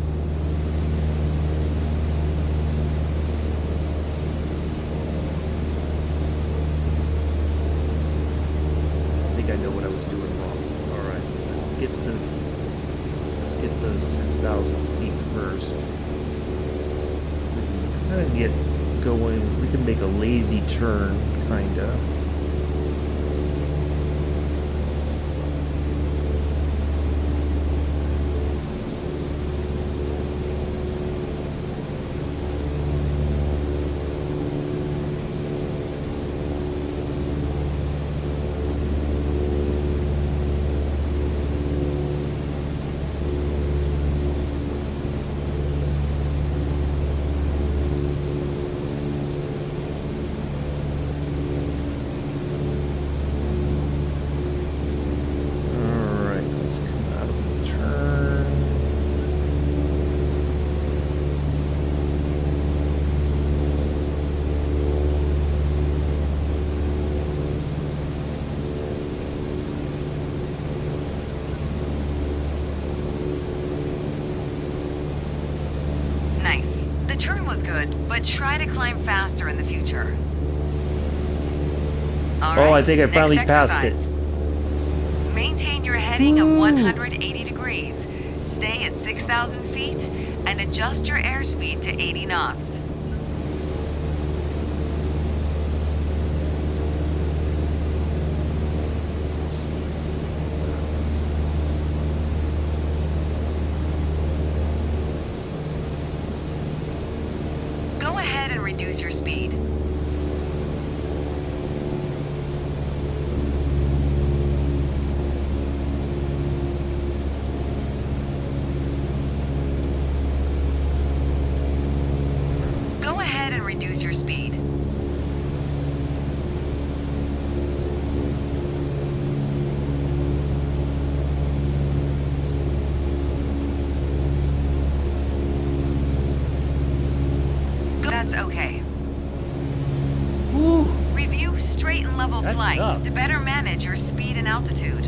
I think I know what I was doing wrong. Alright, let's get the 6,000 feet first. Kind of get going. We can make a lazy turn, kinda. Nice. The turn was good, but try to climb faster in the future. All right, I think I finally next passed exercise. it. Maintain your heading of 180 degrees. Stay at 6,000 feet and adjust your airspeed to 80 knots. Go ahead and reduce your speed. Go ahead and reduce your speed. That's okay. Woo. Review straight and level That's flight tough. to better manage your speed and altitude.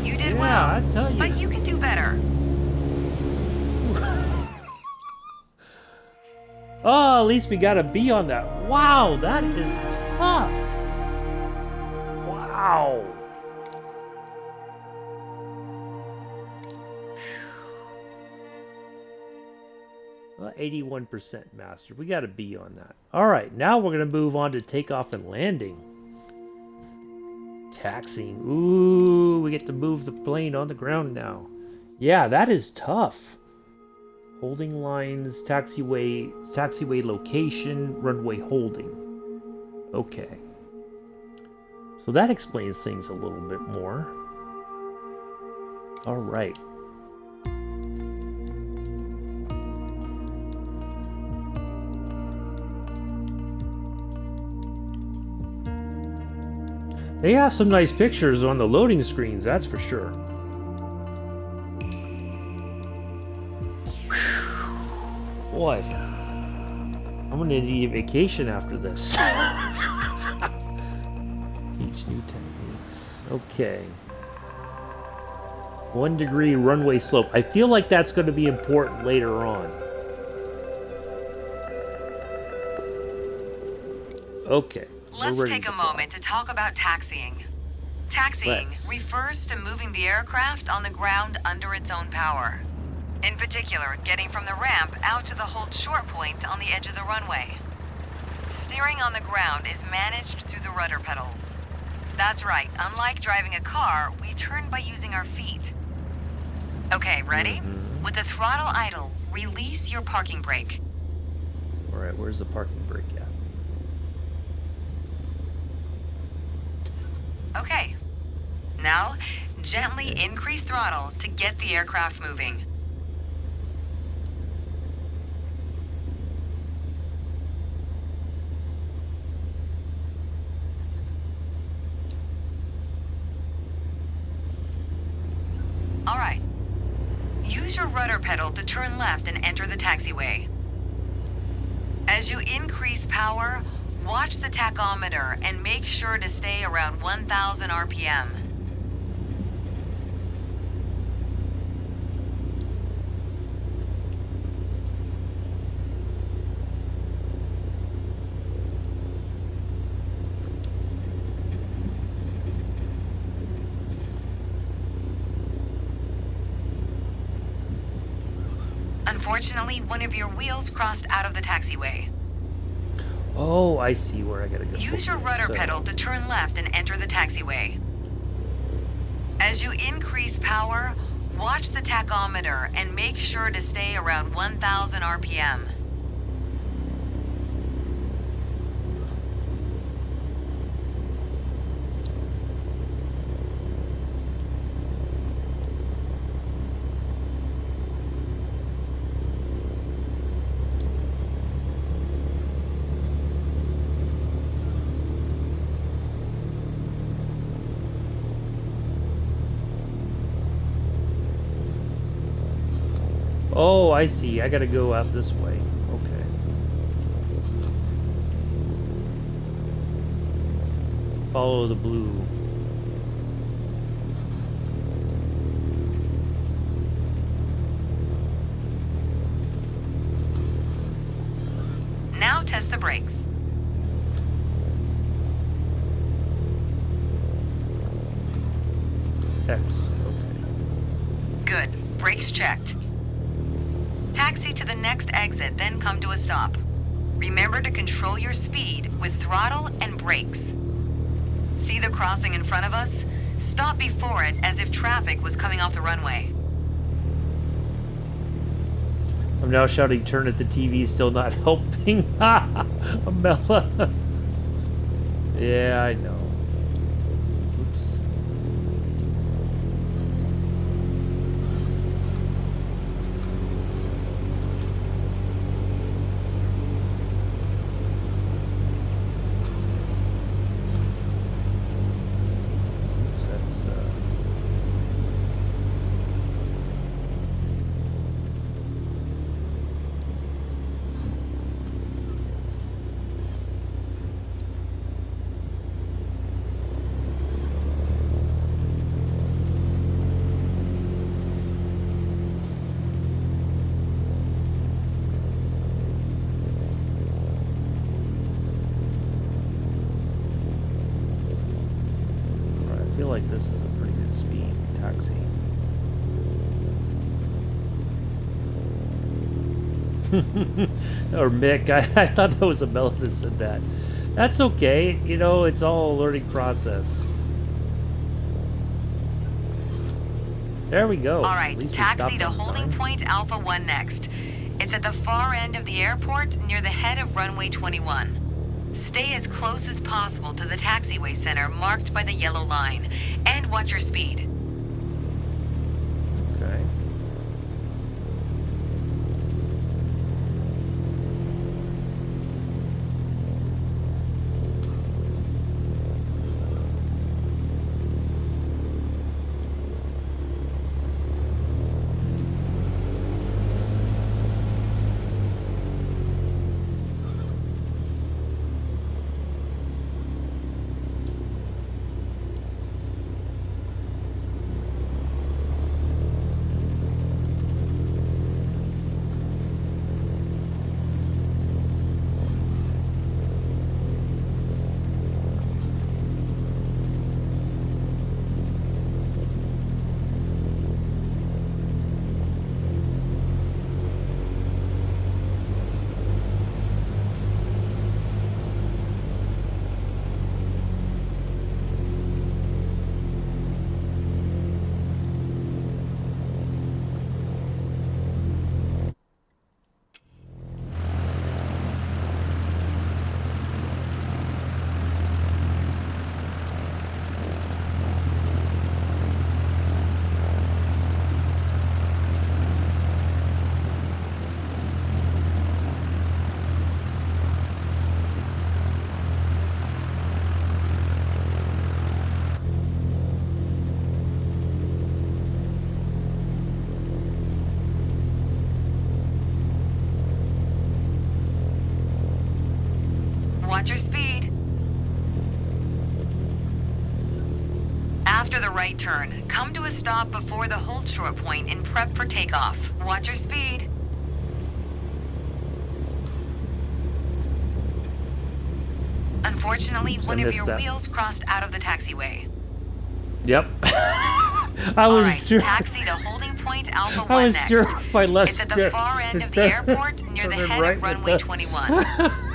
You did Yeah, well, I tell you. but you can do better. Oh, at least we got a B on that. Wow, that is tough. Wow. 81% mastered. We got a B on that. All right, now we're going to move on to takeoff and landing. Taxiing. Ooh, we get to move the plane on the ground now. Yeah, that is tough. Holding lines, taxiway location, runway holding. Okay. So that explains things a little bit more. All right. They have some nice pictures on the loading screens, that's for sure. Whew. Boy, I'm gonna need a vacation after this. Teach new techniques. Okay. 1 degree runway slope. I feel like that's going to be important later on. Okay. Let's take a moment to talk about taxiing. Taxiing refers to moving the aircraft on the ground under its own power. In particular, getting from the ramp out to the hold short point on the edge of the runway. Steering on the ground is managed through the rudder pedals. That's right, unlike driving a car, we turn by using our feet. Okay, ready? With the throttle idle, release your parking brake. Alright, where's the parking brake at? Okay. Now, gently increase throttle to get the aircraft moving. All right. Use your rudder pedal to turn left and enter the taxiway. As you increase power, watch the tachometer and make sure to stay around 1,000 RPM. Unfortunately, one of your wheels crossed out of the taxiway. Oh, I see where I gotta go. Use your rudder pedal to turn left and enter the taxiway. As you increase power, watch the tachometer and make sure to stay around 1,000 RPM. Oh, I see. I gotta go out this way. Okay. Follow the blue. Now test the brakes. X. Okay. Good. Brakes checked. Taxi to the next exit, then come to a stop. Remember to control your speed with throttle and brakes. See the crossing in front of us? Stop before it as if traffic was coming off the runway. I'm now shouting, turn it, the TV still not helping. Amela. Yeah, I know. Oops. That's I feel like this is a pretty good speed taxi. Or Mick, I thought that was a Mel that said that. That's okay, you know, it's all a learning process. There we go. All right, taxi to holding point Alpha 1 next. It's at the far end of the airport near the head of runway 21. Stay as close as possible to the taxiway center marked by the yellow line, and watch your speed. Okay. Watch your speed. After the right turn, come to a stop before the hold short point and prep for takeoff. Watch your speed. Unfortunately, one of your wheels crossed out of the taxiway. Yep. I was sure. Taxi to holding point Alpha 1 I was next. sure if I left It's at the far end of the airport near the head of runway 21.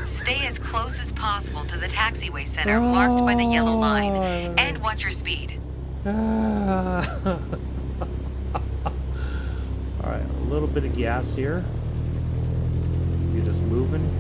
Stay as close as possible to the taxiway center marked by the yellow line, and watch your speed. Alright, a little bit of gas here. Get us moving.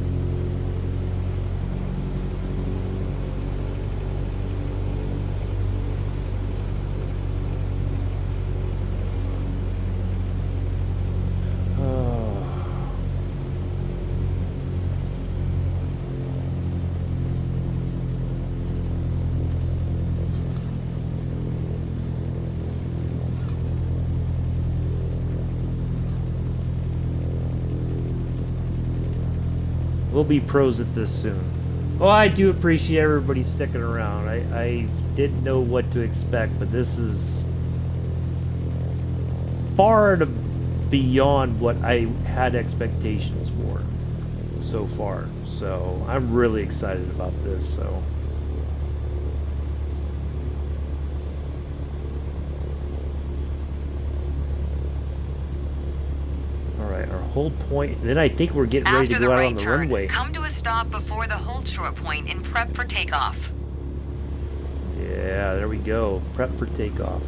We'll be pros at this soon. Well, I do appreciate everybody sticking around. I didn't know what to expect, but this is far beyond what I had expectations for so far. So I'm really excited about this. So. Hold point. Then I think we're getting ready to go out on the runway. Come to a stop before the hold short point and prep for takeoff. Yeah, there we go. Prep for takeoff.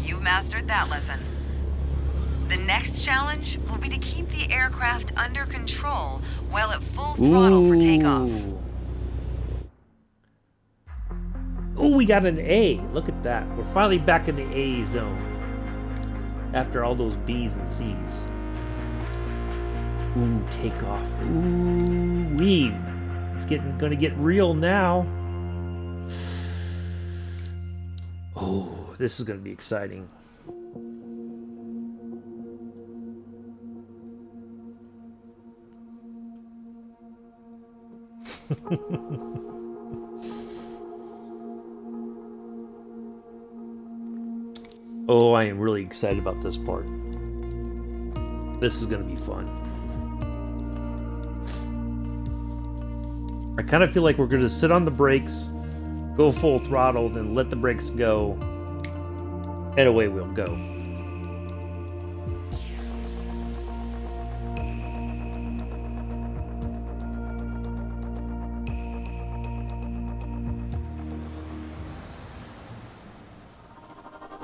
You mastered that lesson. The next challenge will be to keep the aircraft under control while at full throttle for takeoff. Oh, we got an A. Look at that. We're finally back in the A zone. After all those B's and C's. Ooh, takeoff. Ooh, wee. It's gonna get real now. Oh, this is gonna be exciting. Oh, I am really excited about this part. This is going to be fun. I kind of feel like we're going to sit on the brakes, go full throttle, then let the brakes go, and away we'll go.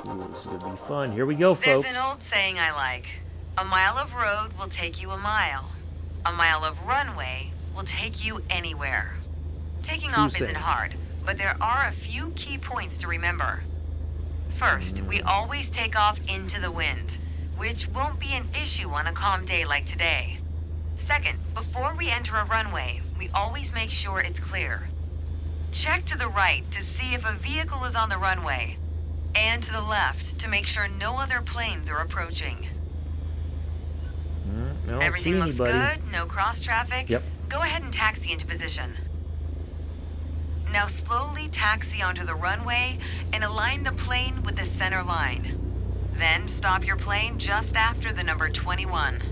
Ooh, this is gonna be fun. Here we go, There's folks. an old saying I like. A mile of road will take you a mile. A mile of runway will take you anywhere. Taking True off saying. isn't hard, but there are a few key points to remember. First, we always take off into the wind, which won't be an issue on a calm day like today. Second, before we enter a runway, we always make sure it's clear. Check to the right to see if a vehicle is on the runway, and to the left to make sure no other planes are approaching. I don't Everything see looks anybody. good, no cross traffic. Yep. Go ahead and taxi into position. Now slowly taxi onto the runway and align the plane with the center line. Then stop your plane just after the number 21.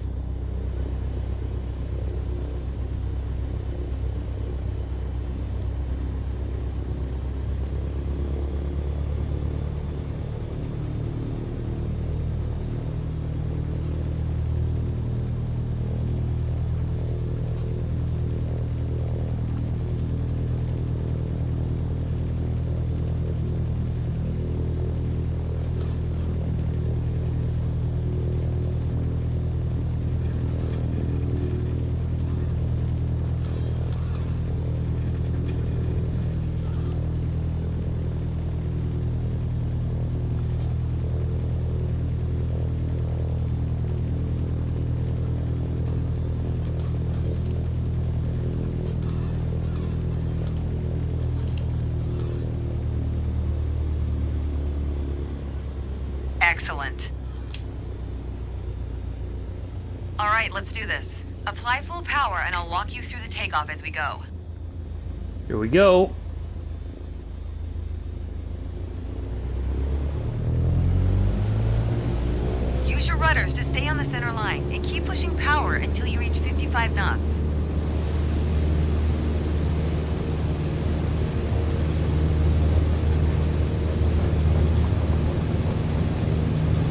Excellent. All right, let's do this. Apply full power and I'll walk you through the takeoff as we go. Here we go. Use your rudders to stay on the center line and keep pushing power until you reach 55 knots.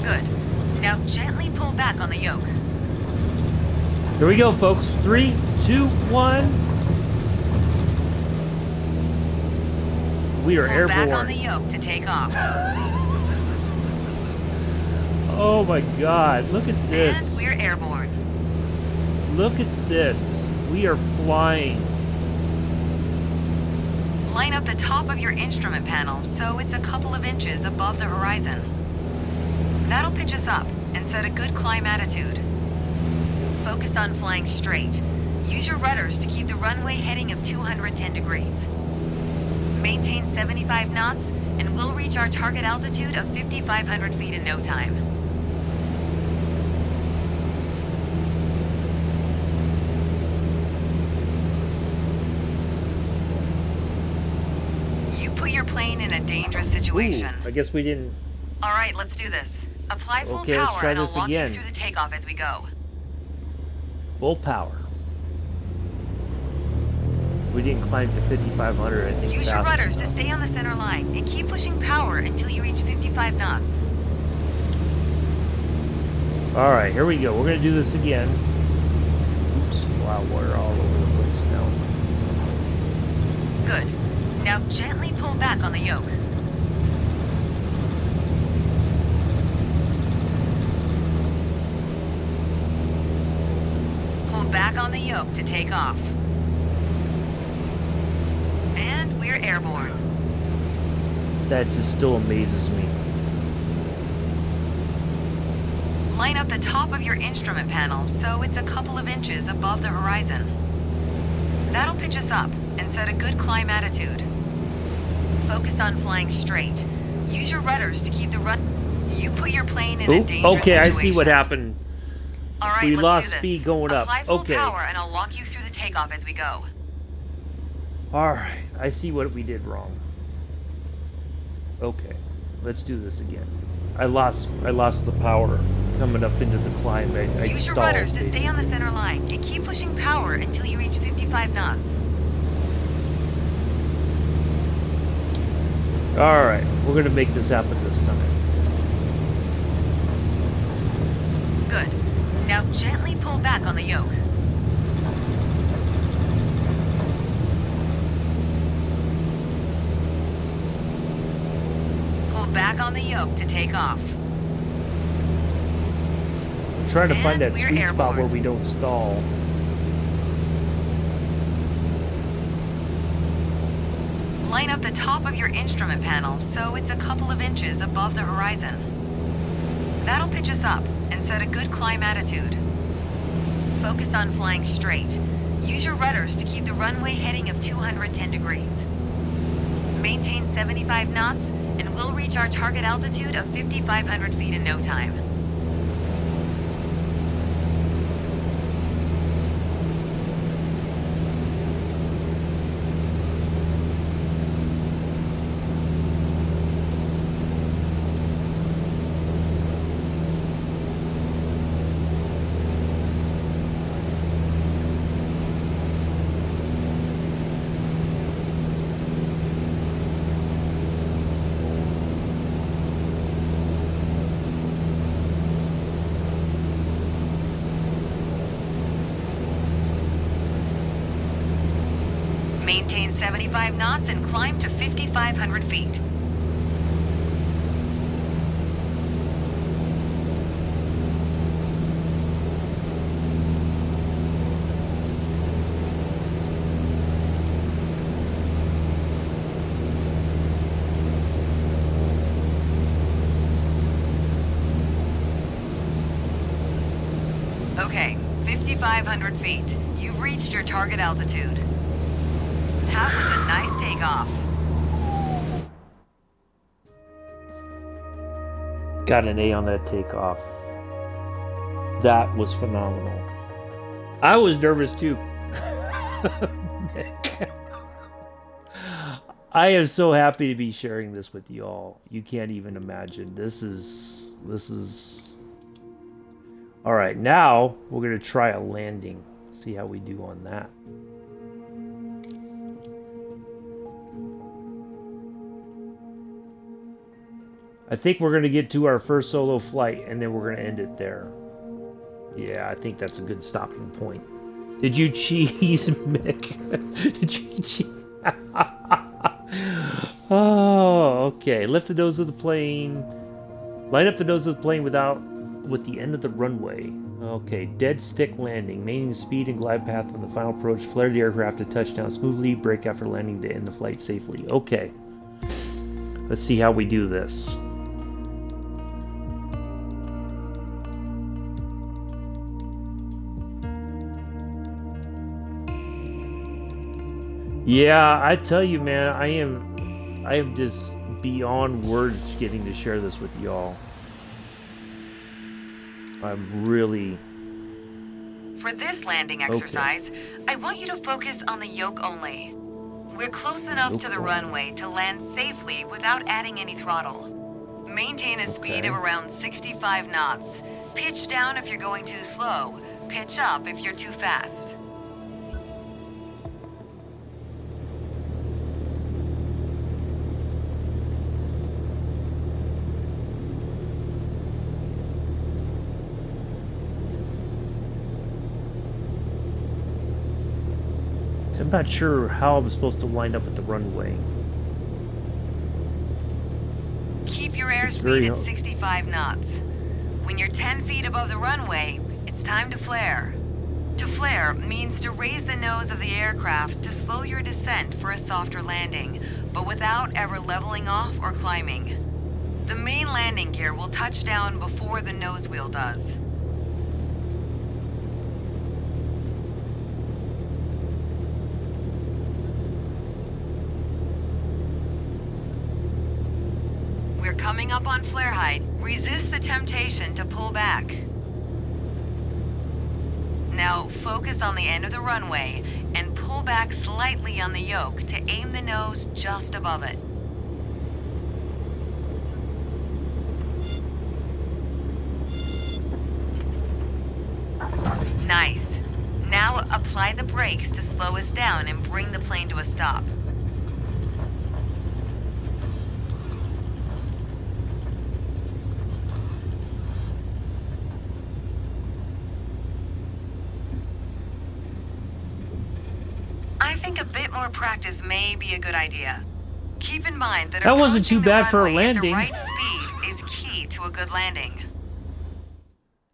Good. Now gently pull back on the yoke. Here we go, folks. 3, 2, 1. We are Pull airborne. back on the yoke to take off. Oh my God! Look at And this. we're airborne. Look at this. We are flying. Line up the top of your instrument panel so it's a couple of inches above the horizon. That'll pitch us up and set a good climb attitude. Focus on flying straight. Use your rudders to keep the runway heading of 210 degrees. Maintain 75 knots and we'll reach our target altitude of 5,500 feet in no time. You put your plane in a dangerous situation. Ooh, I guess we didn't. All right, let's do this. Apply full Okay, let's power try and I'll this walk again. you through the takeoff as we go. Full power. We didn't climb to 5,500, I think. Use your fast rudders to enough. stay on the center line and keep pushing power until you reach 55 knots. All right, here we go. We're gonna do this again. Oops! Wow, we're all over the place now. Good. Now gently pull back on the yoke. Pull back on the yoke to take off. And we're airborne. That just still amazes me. Line up the top of your instrument panel so it's a couple of inches above the horizon. That'll pitch us up and set a good climb attitude. Focus on flying straight. Use your rudders to keep the run. You put your plane in a Oop, dangerous okay, I situation. see what happened. All right, We let's lost do this. speed going up. Apply full Okay. power and I'll walk you through the takeoff as we go. All right, I see what we did wrong. Okay, let's do this again. I lost the power coming up into the climb. I Use your stalled, rudders to stay on the basically. center line and keep pushing power until you reach 55 knots. All right, we're gonna make this happen this time. Good. Now gently pull back on the yoke. Pull back on the yoke to take off. I'm trying to find that And we're sweet spot airborne. where we don't stall. Line up the top of your instrument panel so it's a couple of inches above the horizon. That'll pitch us up and set a good climb attitude. Focus on flying straight. Use your rudders to keep the runway heading of 210 degrees. Maintain 75 knots and we'll reach our target altitude of 5,500 feet in no time. Maintain 75 knots and climb to 5,500 feet. Okay, 5,500 feet. You've reached your target altitude. That was a nice takeoff. Got an A on that takeoff. That was phenomenal. I was nervous too. I am so happy to be sharing this with you all. You can't even imagine. This is all right. Now we're gonna try a landing. See how we do on that. I think we're gonna get to our first solo flight and then we're gonna end it there. Yeah, I think that's a good stopping point. Did you cheese, Mick? Did you cheese? Oh, okay. Lift the nose of the plane. Line up the nose of the plane with the end of the runway. Okay, dead stick landing. Maintaining speed and glide path on the final approach. Flare the aircraft to touchdown smoothly. Brake after landing to end the flight safely. Okay. Let's see how we do this. Yeah, I tell you, man, I am just beyond words getting to share this with y'all. I'm really... For this landing exercise, I want you to focus on the yoke only. We're close enough to the runway to land safely without adding any throttle. Maintain a speed of around 65 knots. Pitch down if you're going too slow. Pitch up if you're too fast. I'm not sure how I'm supposed to line up with the runway. Keep your airspeed at 65 knots. When you're 10 feet above the runway, it's time to flare. To flare means to raise the nose of the aircraft to slow your descent for a softer landing, but without ever leveling off or climbing. The main landing gear will touch down before the nose wheel does. We're coming up on flare height. Resist the temptation to pull back. Now focus on the end of the runway and pull back slightly on the yoke to aim the nose just above it. Nice. Now apply the brakes to slow us down and bring the plane to a stop. I think a bit more practice may be a good idea. Keep in mind that That wasn't approaching too the bad for a runway at the landing. right speed is key to a good landing.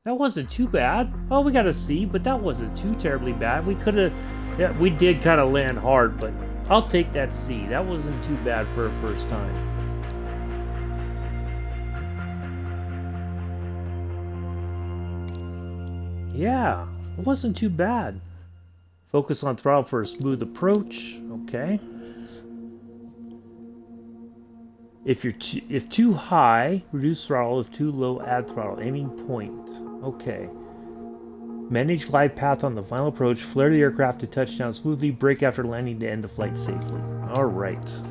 That wasn't too bad. Oh, we got a C, but that wasn't too terribly bad. We could have, yeah, we did kind of land hard, but I'll take that C. That wasn't too bad for a first time. Yeah, it wasn't too bad. Focus on throttle for a smooth approach. Okay. If too high, reduce throttle. If too low, add throttle. Aiming point. Okay. Manage glide path on the final approach. Flare the aircraft to touchdown smoothly. Brake after landing to end the flight safely. All right.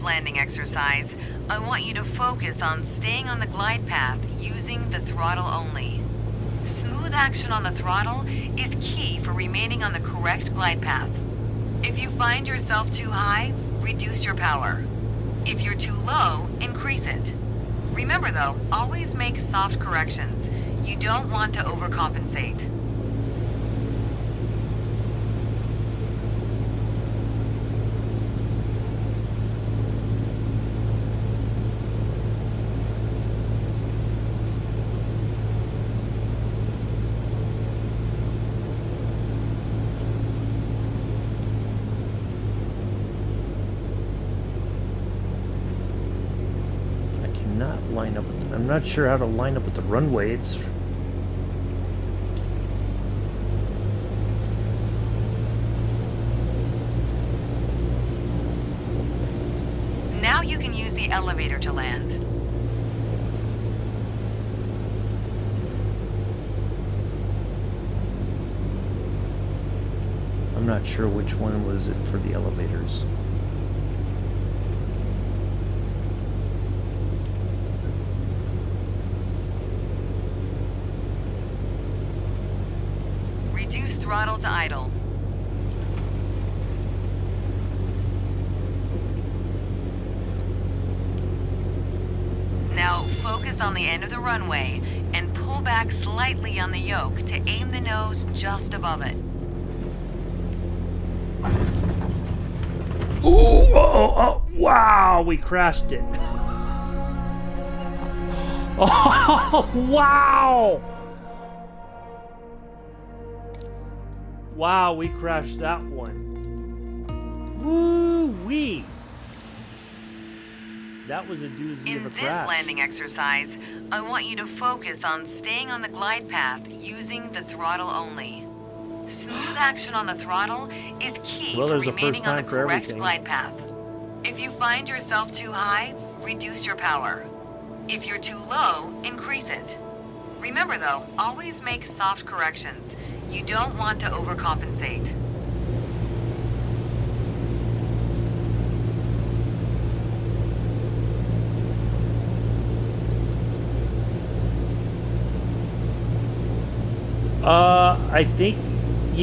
Landing exercise, I want you to focus on staying on the glide path using the throttle only. Smooth action on the throttle is key for remaining on the correct glide path. If you find yourself too high, reduce your power. If you're too low, increase it. Remember though, always make soft corrections. You don't want to overcompensate. Line up with, I'm not sure how to line up with the runway. It's now you can use the elevator to land. I'm not sure which one was it for the elevators. Reduce throttle to idle. Now focus on the end of the runway and pull back slightly on the yoke to aim the nose just above it. Ooh! Oh, wow! We crashed it. Oh, wow! Wow, we crashed that one. Woo-wee! That was a doozy of a crash. In this landing exercise, I want you to focus on staying on the glide path using the throttle only. Smooth action on the throttle is key for remaining on the correct glide path. If you find yourself too high, reduce your power. If you're too low, increase it. Remember though, always make soft corrections. You don't want to overcompensate.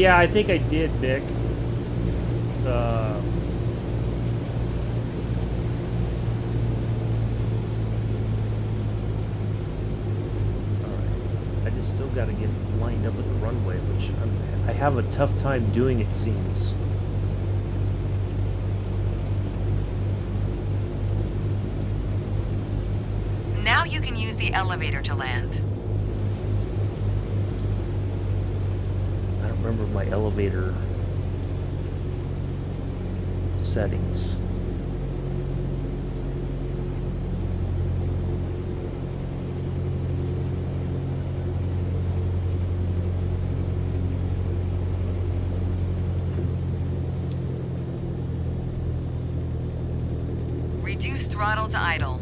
I think I did, Vic. Still got to get lined up with the runway, which I have a tough time doing, it seems. Now you can use the elevator to land. I don't remember my elevator settings. Reduce throttle to idle.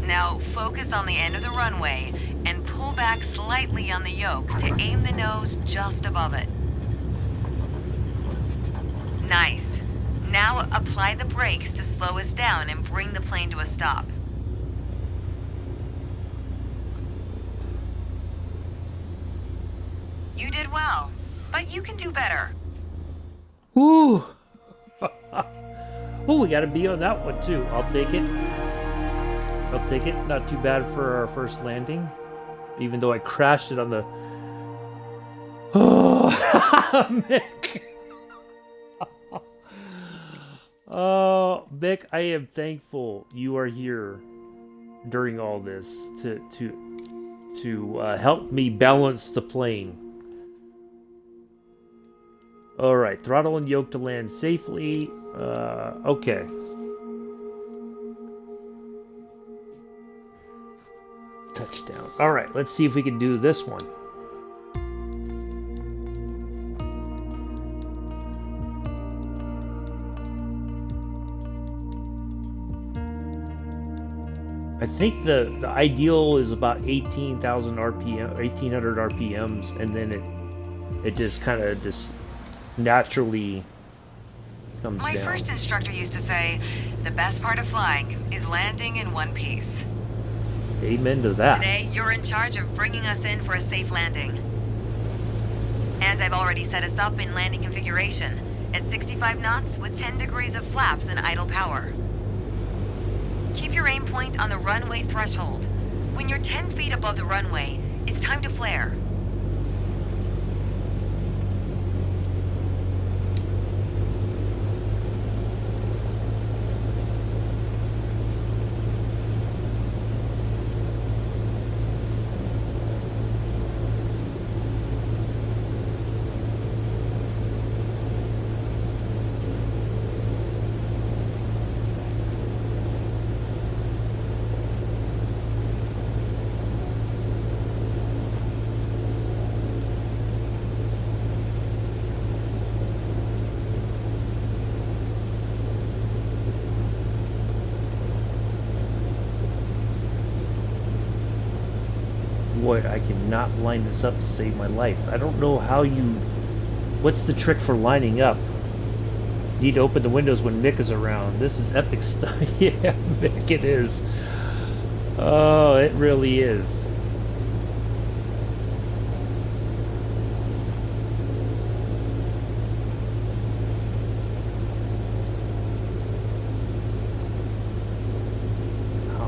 Now focus on the end of the runway and pull back slightly on the yoke to aim the nose just above it. Nice. apply the brakes to slow us down and bring the plane to a stop. You did well, but you can do better. Ooh. Oh, we got a B on that one too. I'll take it. I'll take it. Not too bad for our first landing. Even though I crashed it on the... Oh, Mick. Oh, Mick, I am thankful you are here during all this to help me balance the plane. All right, throttle and yoke to land safely. Okay. Touchdown. All right, let's see if we can do this one. I think the ideal is about 18,000 RPM, 1,800 RPMs, and then it just kind of just naturally comes down. My first instructor used to say, the best part of flying is landing in one piece. Amen to that. Today, you're in charge of bringing us in for a safe landing. And I've already set us up in landing configuration at 65 knots with 10 degrees of flaps and idle power. Keep your aim point on the runway threshold. When you're 10 feet above the runway, it's time to flare. Boy, I cannot line this up to save my life. I don't know how you... What's the trick for lining up? Need to open the windows when Mick is around. This is epic stuff. Yeah, Mick, it is. Oh, it really is.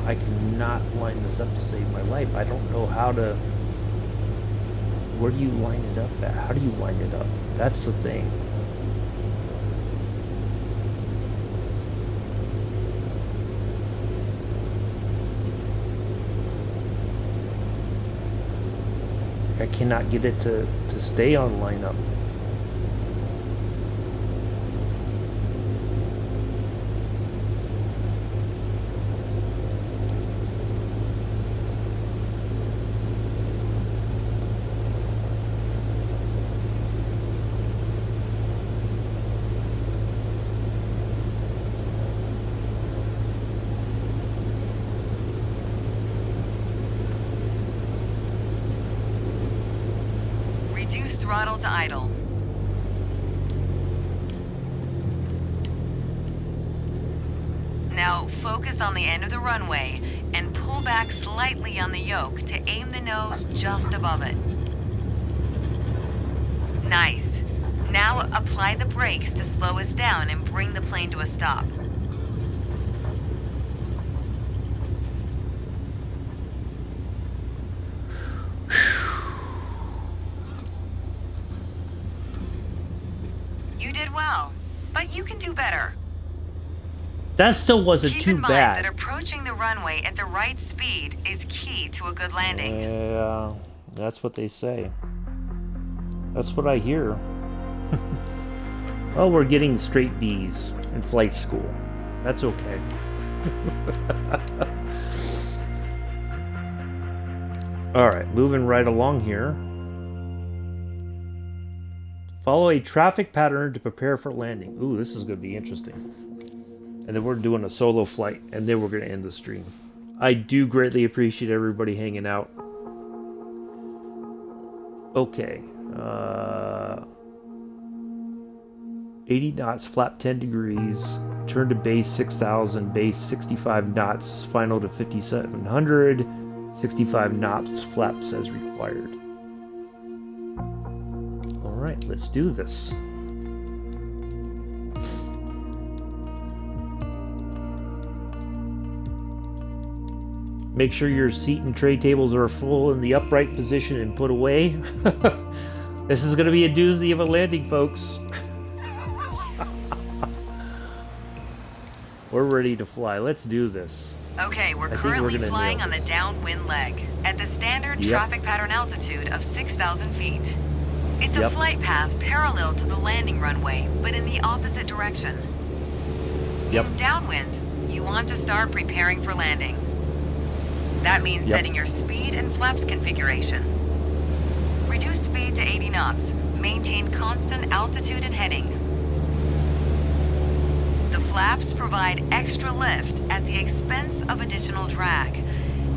I cannot line this up to save my life. I don't know how to... Where do you line it up at? How do you line it up? That's the thing. I cannot get it to stay on lineup. Reduce throttle to idle. Now focus on the end of the runway and pull back slightly on the yoke to aim the nose just above it. Nice. Now apply the brakes to slow us down and bring the plane to a stop. You did well, but you can do better. That still wasn't Keep too in mind bad. that approaching the runway at the right speed is key to a good landing. Yeah, that's what they say. That's what I hear. Well, we're getting straight B's in flight school. That's okay. All right, moving right along here. Follow a traffic pattern to prepare for landing. Ooh, this is going to be interesting. And then we're doing a solo flight, and then we're going to end the stream. I do greatly appreciate everybody hanging out. Okay. 80 knots, flap 10 degrees, turn to base 6,000, base 65 knots, final to 5,700, 65 knots, flaps as required. Alright, let's do this. Make sure your seat and tray tables are full in the upright position and put away. This is going to be a doozy of a landing, folks. We're ready to fly. Let's do this. Okay, we're currently flying on the downwind leg at the standard traffic pattern altitude of 6,000 feet. It's a flight path parallel to the landing runway, but in the opposite direction. In downwind, you want to start preparing for landing. That means setting your speed and flaps configuration. Reduce speed to 80 knots. Maintain constant altitude and heading. The flaps provide extra lift at the expense of additional drag.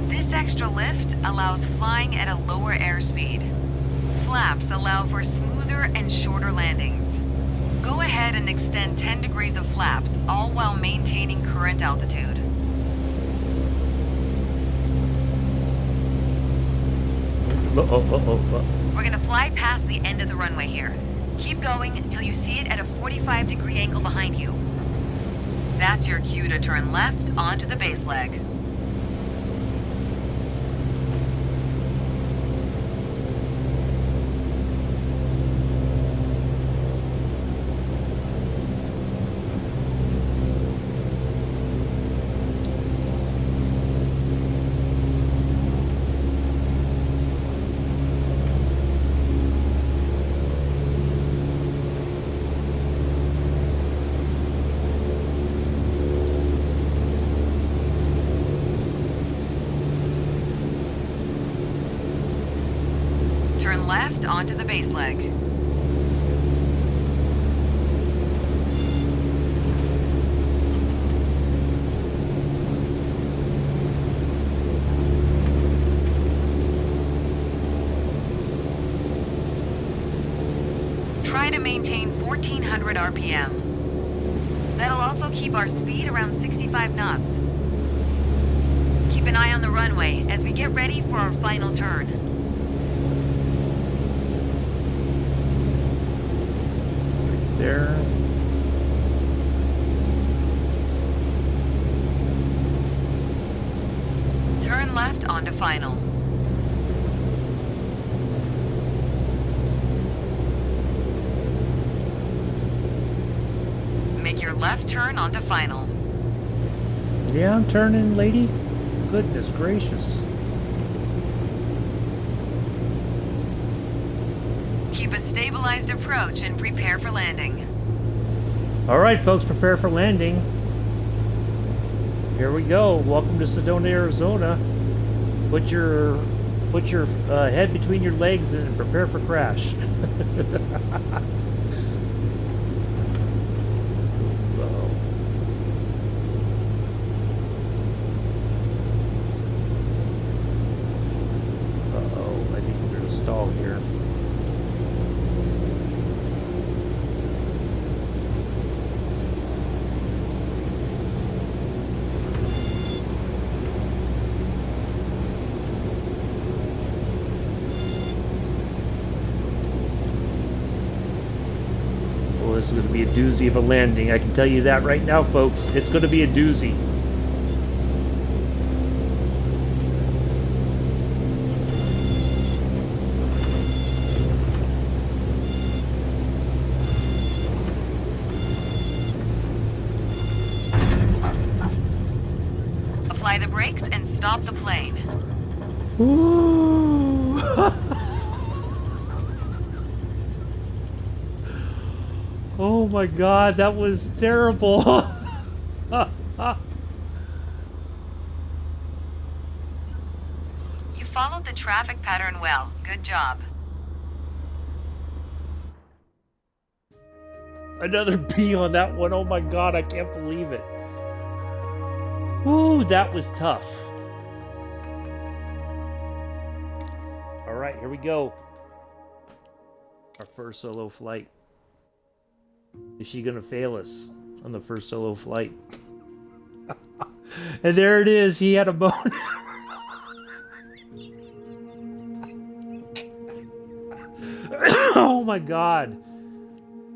This extra lift allows flying at a lower airspeed. Flaps allow for smoother and shorter landings. Go ahead and extend 10 degrees of flaps, all while maintaining current altitude. We're gonna fly past the end of the runway here. Keep going until you see it at a 45-degree angle behind you. That's your cue to turn left onto the base leg. Turn left onto the base leg. Try to maintain 1,400 RPM. That'll also keep our speed around 65 knots. Keep an eye on the runway as we get ready for our final turn. There. Turn left onto final. Make your left turn onto final. Yeah, I'm turning, lady. Goodness gracious. Keep a stabilized approach and prepare for landing. All right, folks, prepare for landing. Here we go. Welcome to Sedona, Arizona. Put your head between your legs and prepare for crash. Uh-oh, I think we're going to stall here. This is going to be a doozy of a landing. I can tell you that right now, folks. It's going to be a doozy. Apply the brakes and stop the plane. Ooh. Oh my God, that was terrible. You followed the traffic pattern well. Good job. Another B on that one. Oh my God, I can't believe it. Ooh, that was tough. All right, here we go. Our first solo flight. Is she gonna fail us on the first solo flight? And there it is. He had a bone. Oh my god.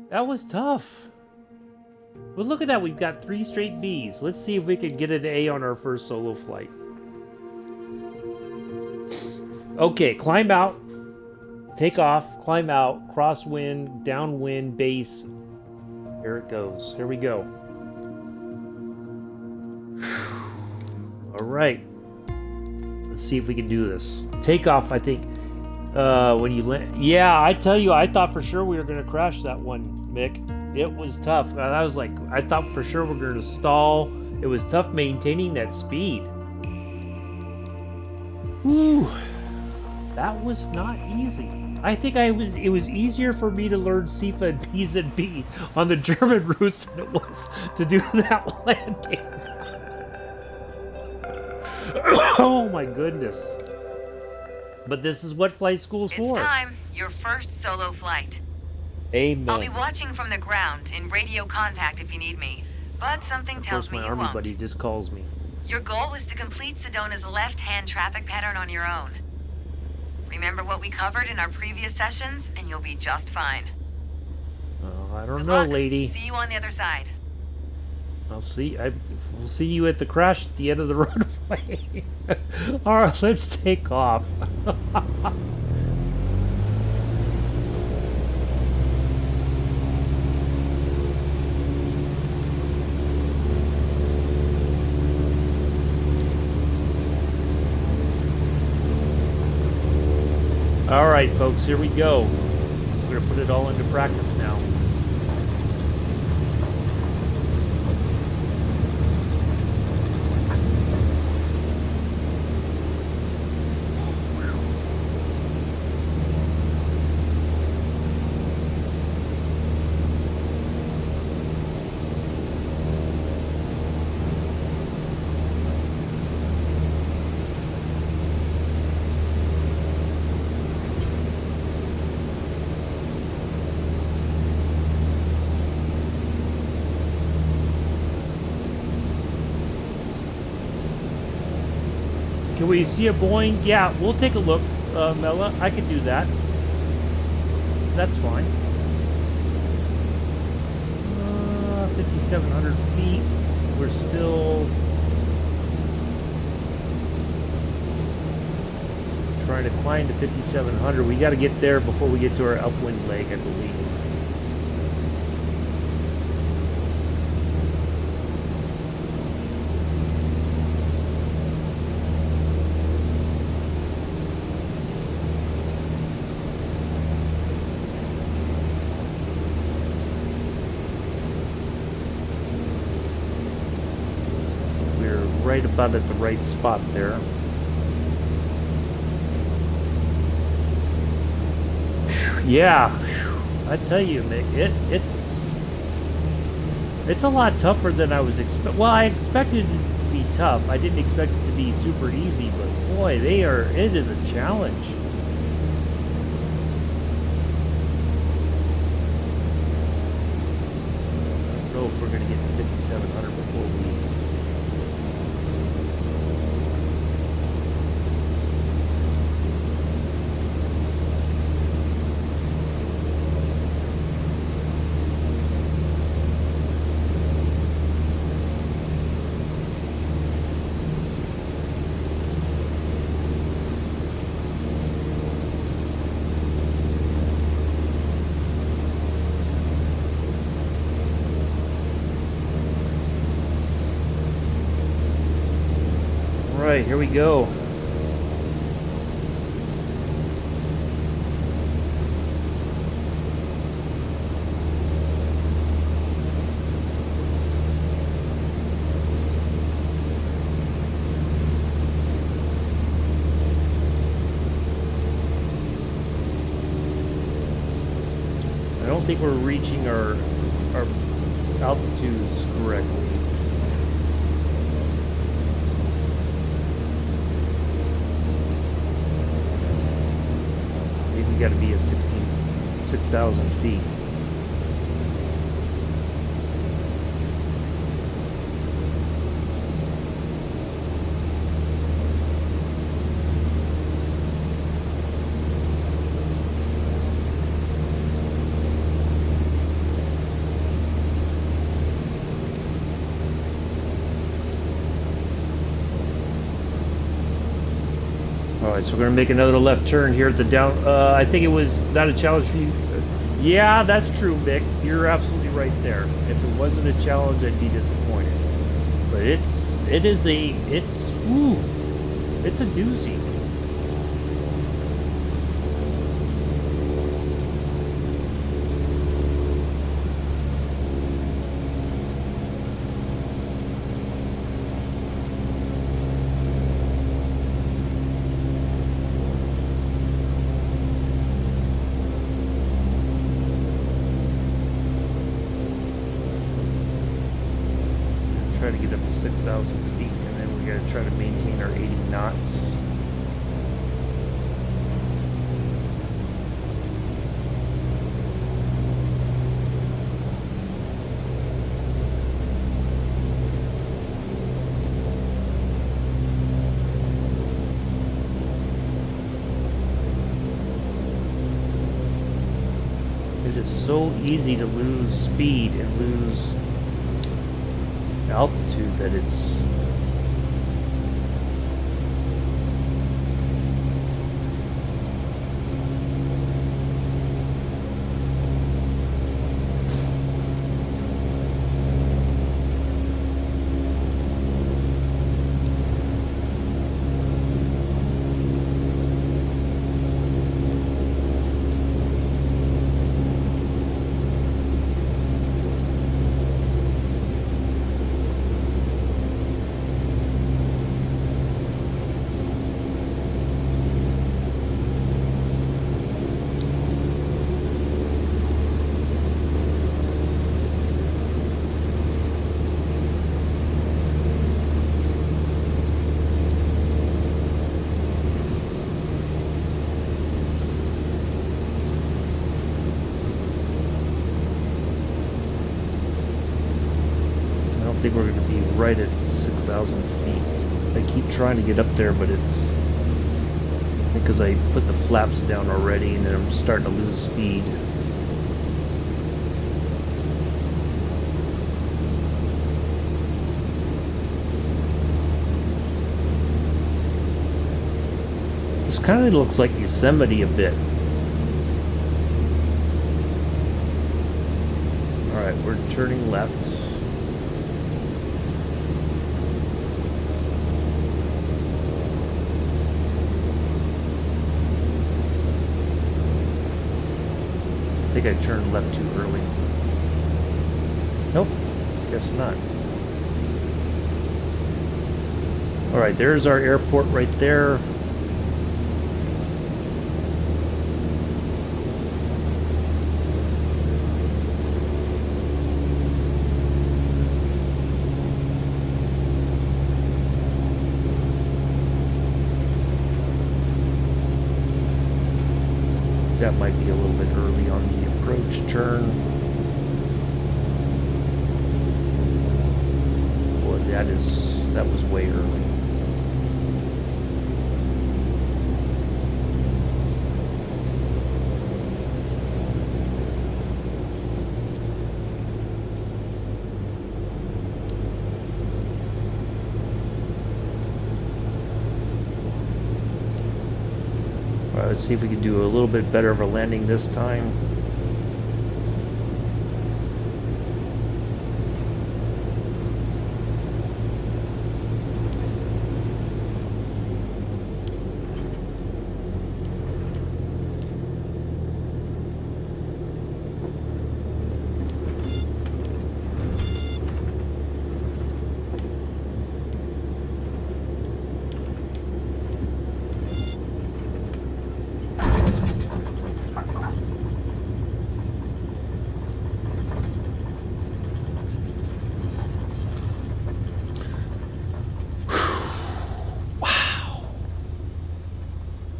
That was tough. But look at that. We've got 3 straight B's. Let's see if we can get an A on our first solo flight. Okay, climb out. Take off. Climb out. Crosswind. Downwind. Base. Here it goes. Here we go. All right. Let's see if we can do this. Take off, I think. When you land. Yeah, I tell you, I thought for sure we were going to crash that one, Mick. It was tough. I was like, I thought for sure we were going to stall. It was tough maintaining that speed. Whew. That was not easy. I think it was easier for me to learn SIFA and P's and B on the German routes than it was to do that landing. Oh my goodness. But this is what flight school's for. It's time. Your first solo flight. Amen. I'll be watching from the ground in radio contact if you need me. But something tells me you won't. Of course, my army buddy just calls me. Your goal is to complete Sedona's left-hand traffic pattern on your own. Remember what we covered in our previous sessions, and you'll be just fine. I don't Good know, luck. lady. See you on the other side. We'll see you at the crash at the end of the runway. All right, let's take off. All right, folks, here we go. We're gonna put it all into practice now. Can we see a Boeing? Yeah, we'll take a look, Mela. I can do that. That's fine. 5,700 feet. We're still trying to climb to 5,700. We got to get there before we get to our upwind leg, I believe. Right about at the right spot there. Yeah, I tell you, Mick, it's a lot tougher than I was well, I expected it to be tough. I didn't expect it to be super easy, but boy, it is a challenge. I don't know if we're going to get to 5,700 before we Alright, here we go. I don't think we're reaching our altitudes correctly. Got to be at 6,000 feet. Alright, so we're gonna make another left turn here at the down. I think it was not a challenge for you. Yeah, that's true, Mick. You're absolutely right there. If it wasn't a challenge, I'd be disappointed. But it's a doozy. Try to get up to 6,000 feet, and then we gotta try to maintain our 80 knots. It is so easy to lose speed and lose altitude that it's I think we're going to be right at 6,000 feet. I keep trying to get up there, but it's because I put the flaps down already and then I'm starting to lose speed. This kind of looks like Yosemite a bit. Alright, we're turning left. I think I turned left too early. Nope, guess not. Alright, there's our airport right there. That might be a little bit early on the approach turn. Boy, that was way early. Let's see if we can do a little bit better of a landing this time.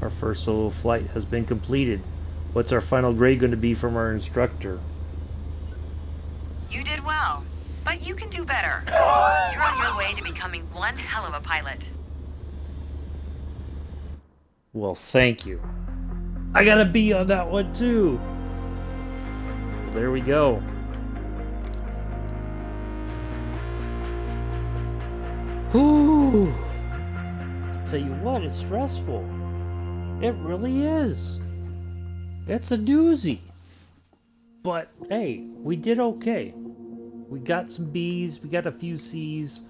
Our first solo flight has been completed. What's our final grade going to be from our instructor? You did well, but you can do better. You're on your way to becoming one hell of a pilot. Well, thank you. I got a B on that one too. Well, there we go. Whew. I'll tell you what, it's stressful. It really is. It's a doozy. But hey, we did okay. We got some B's, we got a few C's.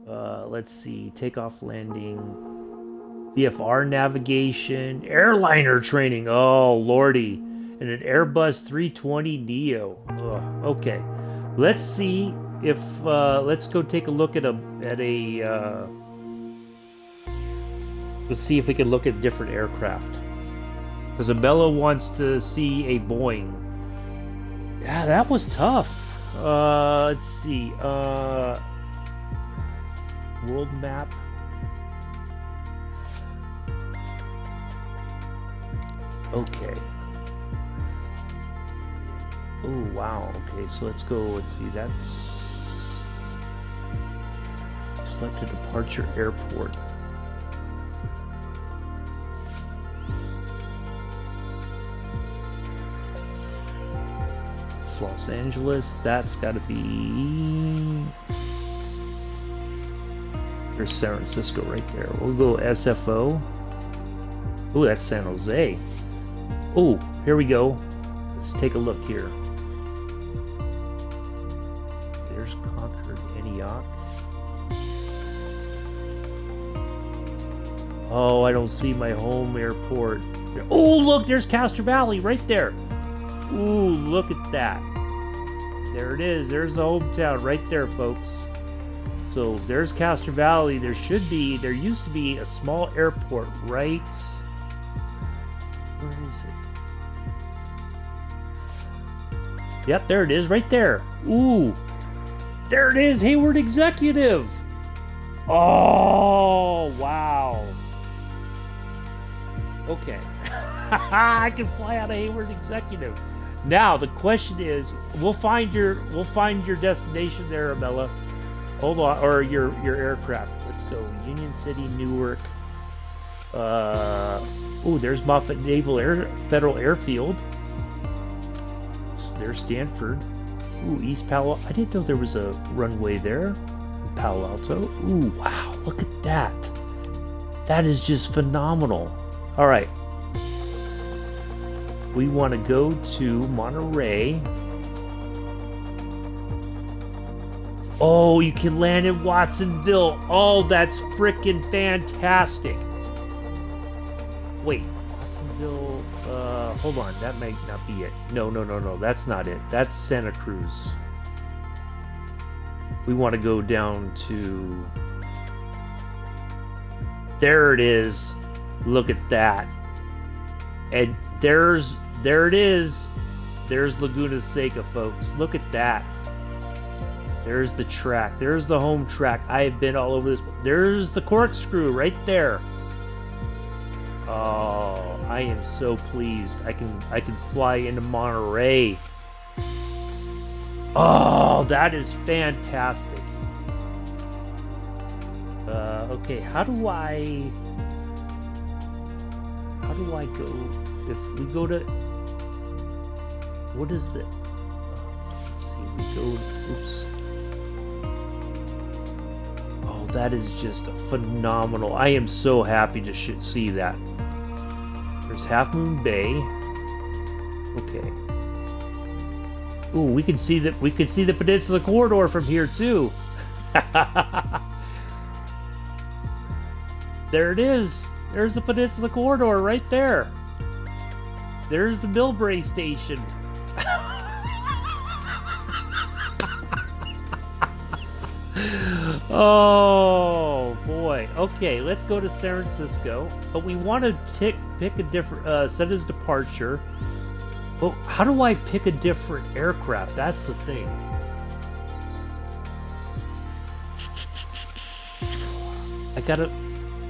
Let's see, takeoff, landing, VFR navigation, airliner training. Oh lordy, and an Airbus 320 Neo. Ugh, okay, let's see if let's go take a look at a let's see if we can look at different aircraft. Because Abella wants to see a Boeing. Yeah, that was tough. Let's see. World map. Okay. Oh, wow. Okay, so let's go. Let's see. That's... Select a departure airport. It's Los Angeles. That's got to be... There's San Francisco right there. We'll go SFO. Oh, that's San Jose. Oh, here we go. Let's take a look here. There's Concord, Antioch. Oh, I don't see my home airport. Oh, look, there's Castro Valley right there. Ooh, look at that. There it is. There's the hometown right there, folks. So there's Castro Valley. There used to be a small airport right... Where is it? Yep, there it is, right there. Ooh, there it is, Hayward Executive. Oh, wow. Okay, I can fly out of Hayward Executive. Now the question is, we'll find your destination there, Amela. Hold on, or your aircraft. Let's go, Union City, Newark. Oh, there's Moffett Federal Airfield. There's Stanford. Ooh, East Palo. I didn't know there was a runway there in Palo Alto. Ooh, wow, look at that. That is just phenomenal. All right. We want to go to Monterey. Oh, you can land in Watsonville. Oh, that's freaking fantastic. Wait, Watsonville, hold on, that might not be it. No, that's not it. That's Santa Cruz. We want to go down to... There it is. Look at that. And there it is. There's Laguna Seca, folks. Look at that. There's the track. There's the home track. I have been all over this. There's the corkscrew right there. Oh, I am so pleased. I can fly into Monterey. Oh, that is fantastic. Okay, how do I go? If we go to, what is the? Let's see. We go. Oops. Oh, that is just a phenomenal. I am so happy to see that. There's Half Moon Bay. Okay. Ooh, we can see the Peninsula Corridor from here too. There it is. There's the Peninsula Corridor right there. There's the Millbrae Station. Oh boy. Okay, let's go to San Francisco. But we want to pick a different set as departure. Well, how do I pick a different aircraft? That's the thing.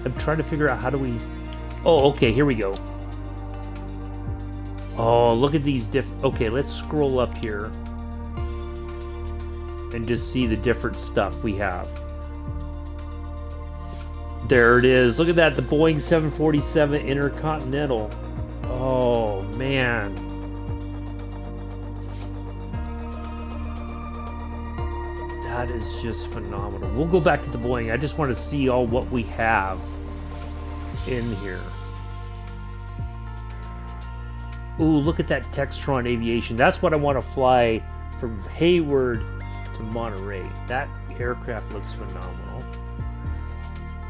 I'm trying to figure out how do we... Oh, okay, here we go. Oh, look at these okay, let's scroll up here and just see the different stuff we have. There it is. Look at that, the Boeing 747 Intercontinental. Oh, man. That is just phenomenal. We'll go back to the Boeing. I just want to see all what we have. in here. Ooh, look at that Textron Aviation. That's what I want to fly from Hayward to Monterey. That aircraft looks phenomenal.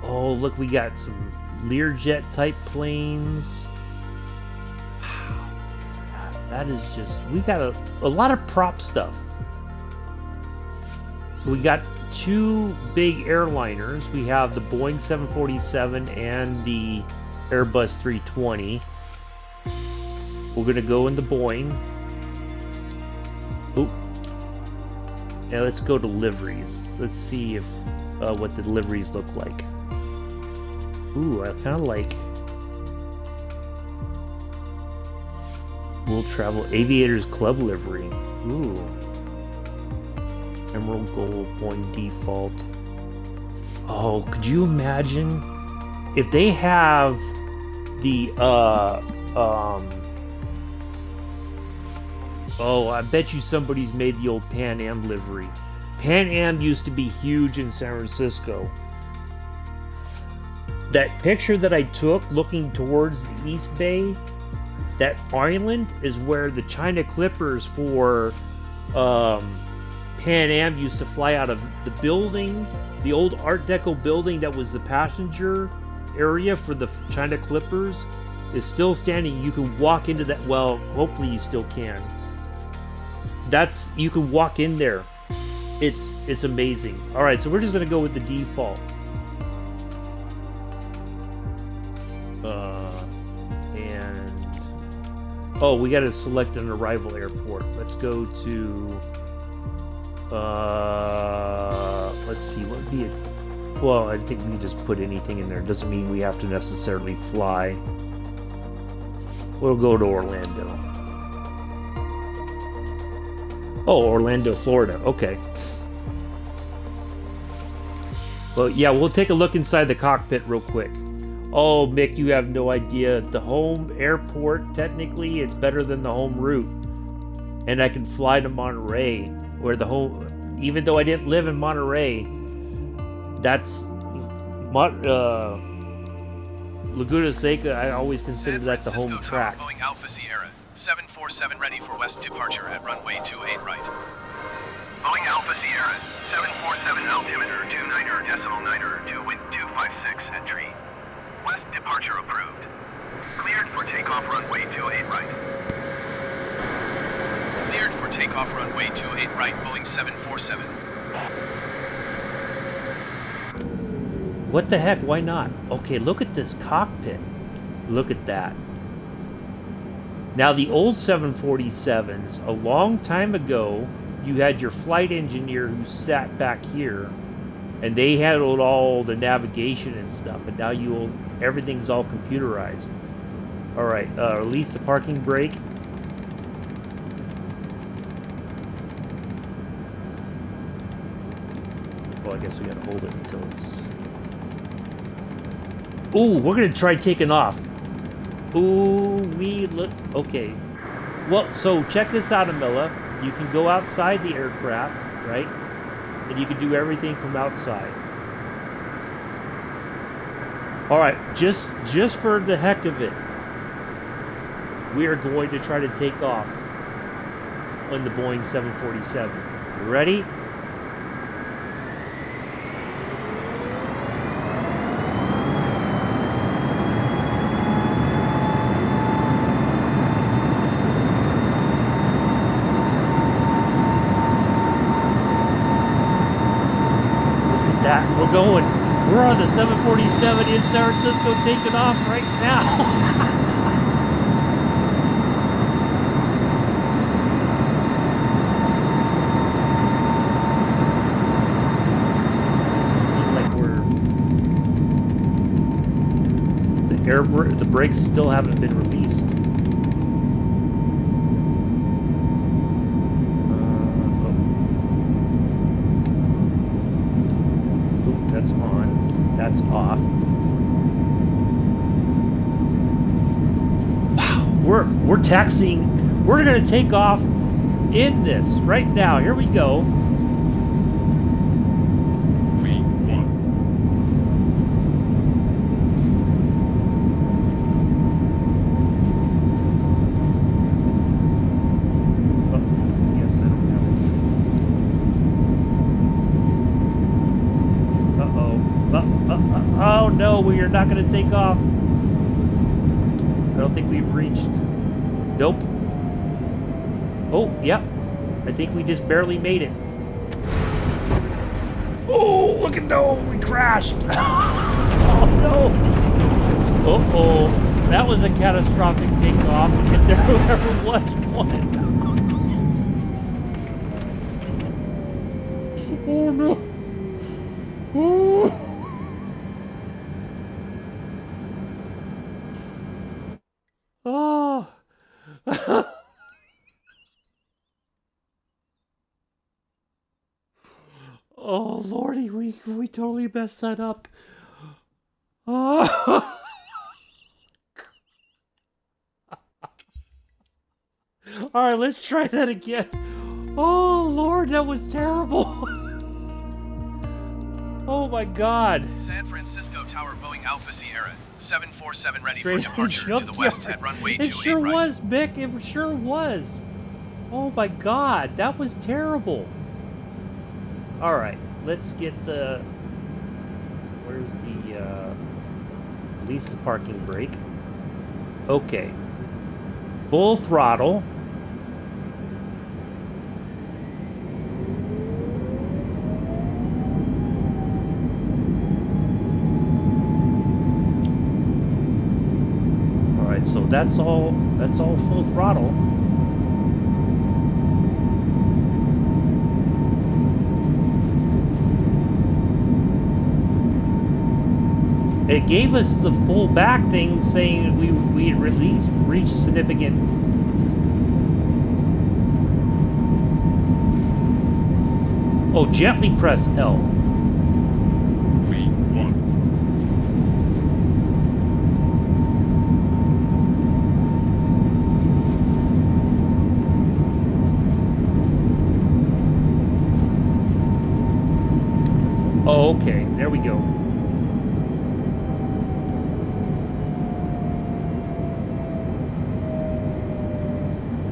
Oh, look, we got some Learjet type planes. Wow. That is just, we got a lot of prop stuff. So we got two big airliners. We have the Boeing 747 and the Airbus 320. We're gonna go in the Boeing. Oop. Now let's go to liveries. Let's see if what the liveries look like. Ooh, I kind of like World Travel Aviators Club livery. Ooh. Emerald Gold, Boeing default. Oh, could you imagine if they have the oh, I bet you somebody's made the old Pan Am livery. Pan Am used to be huge in San Francisco. That picture that I took looking towards the East Bay, that island is where the China Clippers for Pan Am used to fly out of. The building, the old Art Deco building that was the passenger area for the China Clippers is still standing. You can walk into that. Well, hopefully you still can. You can walk in there. It's amazing. All right, so we're just gonna go with the default. And oh, we got to select an arrival airport. Let's go to let's see, what would be it? Well, I think we can just put anything in there. It doesn't mean we have to necessarily fly. We'll go to Orlando. Oh, Orlando, Florida. Okay. Well, yeah, we'll take a look inside the cockpit real quick. Oh, Mick, you have no idea. The home airport, technically, it's better than the home route. And I can fly to Monterey, where the home, even though I didn't live in Monterey, that's Laguna Seca, I always considered that the home track. Boeing Alpha Sierra, 747 ready for west departure at runway 28 right. Boeing Alpha Sierra, 747 altimeter 29er to wind 256 entry. West departure approved. Cleared for takeoff runway 28 right. Cleared for takeoff runway 28 right, Boeing 747. What the heck? Why not? Okay, look at this cockpit. Look at that. Now, the old 747s, a long time ago, you had your flight engineer who sat back here, and they handled all the navigation and stuff, and now everything's all computerized. All right, release the parking brake. Well, I guess we gotta hold it until it's... Ooh, we're gonna try taking off. Ooh, we look... Okay. Well, so check this out, Amilla. You can go outside the aircraft, right? And you can do everything from outside. All right, just for the heck of it, we are going to try to take off on the Boeing 747. You ready? We're going. We're on the 747 in San Francisco, taking off right now. Doesn't seem like the brakes still haven't been released. That's on. That's off. Wow, we're taxiing. We're gonna take off in this right now. Here we go. we are not going to take off. I don't think we've reached. Nope. Oh, yep. I think we just barely made it. Oh, look at no, we crashed. Oh no. Uh-oh. That was a catastrophic takeoff if there ever was one. Oh no. Oh. Oh. Oh lordy, we totally messed that up. Oh. All right, let's try that again. Oh lord, that was terrible. Oh my god. San Francisco Tower Boeing Alpha Sierra 747 ready Straight for departure to the west at runway 28 It sure right. was, Mick. It sure was. Oh my god, that was terrible. All right, let's get the. Where's the? Release the parking brake. Okay. Full throttle. All right, so that's all full throttle. It gave us the full back thing saying we had reached significant. Oh, gently press L. V1. Oh, okay. There we go.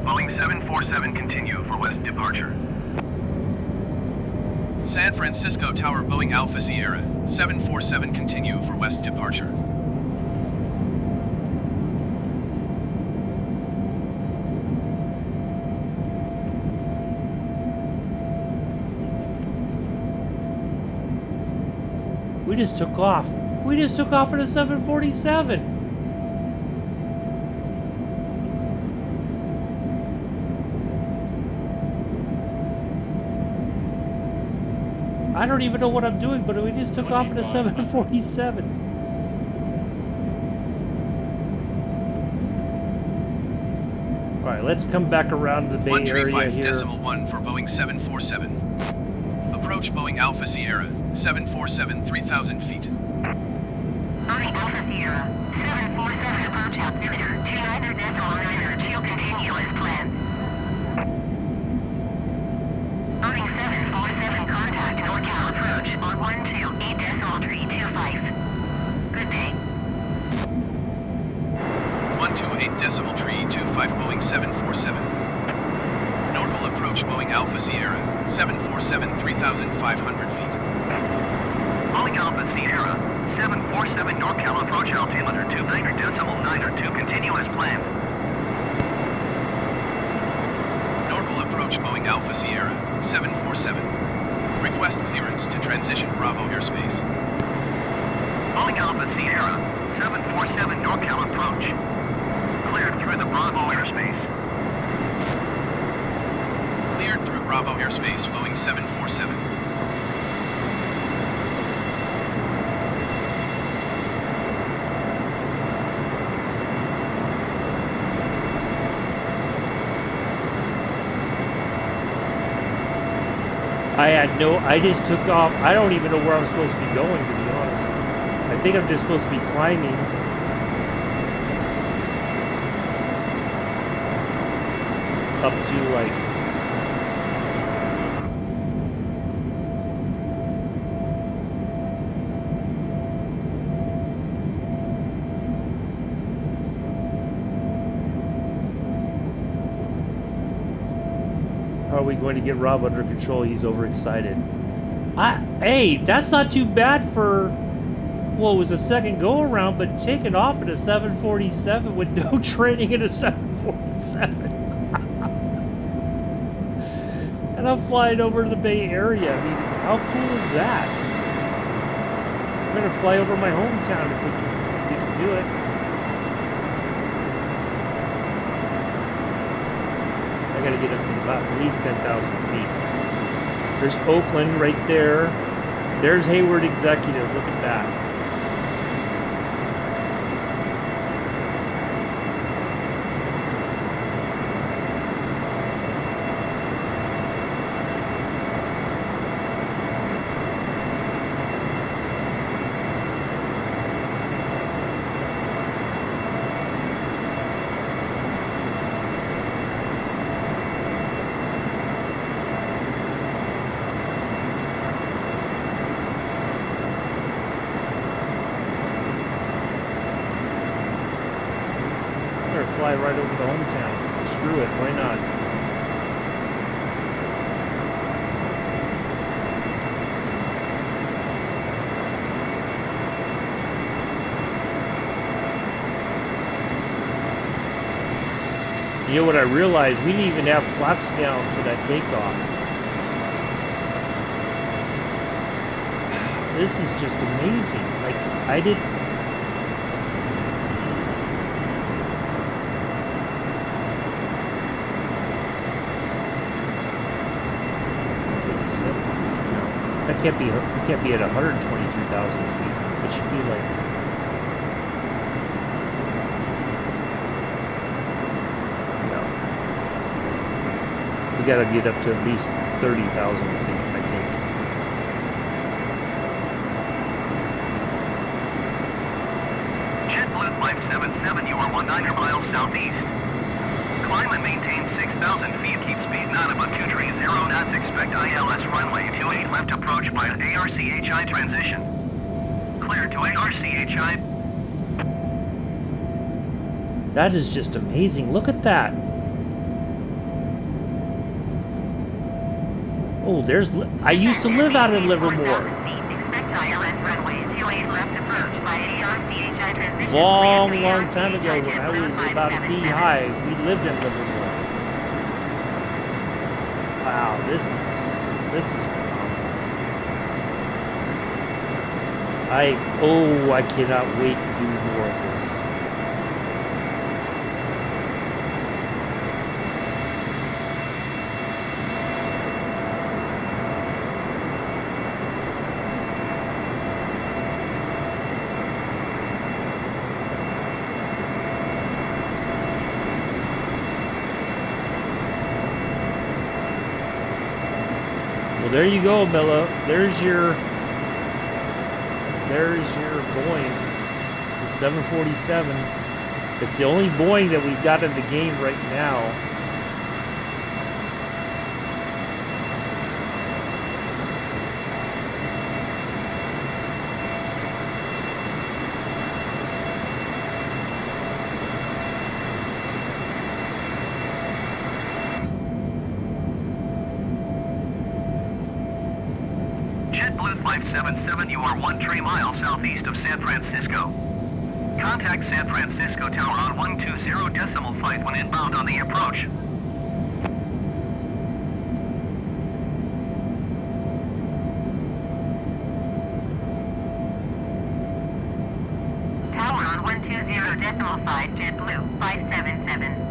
Boeing 747 continue for west departure. San Francisco Tower Boeing Alpha Sierra 747 continue for west departure. We just took off. We just took off in a 747. I don't even know what I'm doing, but we just took off in a 747. All right, let's come back around the Bay Area here. 135.1 for Boeing 747. Approach Boeing Alpha Sierra 747 3,000 feet. Boeing Alpha Sierra 747 approach altimeter 29.9 continue as planned. Boeing 747 contact NorCal approach on 128.325. Good day. 128.325 Boeing 747. Normal approach Boeing Alpha Sierra 747 3,500 feet. Boeing Alpha Sierra 747 NorCal approach altimeter 29.9 continue as planned. Normal approach Boeing Alpha Sierra 747. Request clearance to transition Bravo airspace. Boeing Alpha Sierra 747 NorCal approach. Cleared through the Bravo airspace. Cleared through Bravo airspace Boeing 747. I just took off. I don't even know where I'm supposed to be going, to be honest. I think I'm just supposed to be climbing. Up to like... How are we going to get Rob under control? He's overexcited. Hey, that's not too bad for Well, it was a second go around, but taking off in a 747 with no training in a 747. And I'm flying over to the Bay Area. I mean, how cool is that? I'm gonna fly over my hometown if we can do it. I gotta get up to about at least 10,000 feet. There's Oakland right there. There's Hayward Executive. Look at that. Fly right over the hometown. Screw it, why not? You know what I realized? We didn't even have flaps down for that takeoff. This is just amazing. Like, I didn't... It can't be at 122,000 feet. It should be like, we gotta get up to at least 30,000 feet, I think. JetBlue 577, you are 19 miles southeast. Climb and maintain 6,000 feet. Keep speed not above 230 knots. Expect ILS runway 28 left approach by ARCHI transition. Clear to ARCHI. That is just amazing. Look at that. Oh, there's... I used to live out in Livermore. Long time ago when I was about knee-high, we lived in Livermore. Wow, this is phenomenal. I cannot wait to do more of this. Well, there you go, Milla. There's your Boeing, the 747. It's the only Boeing that we've got in the game right now. JetBlue 577, you are 13 miles southeast of San Francisco. Contact San Francisco Tower on 120.5 when inbound on the approach. Tower on 120.5, JetBlue 577.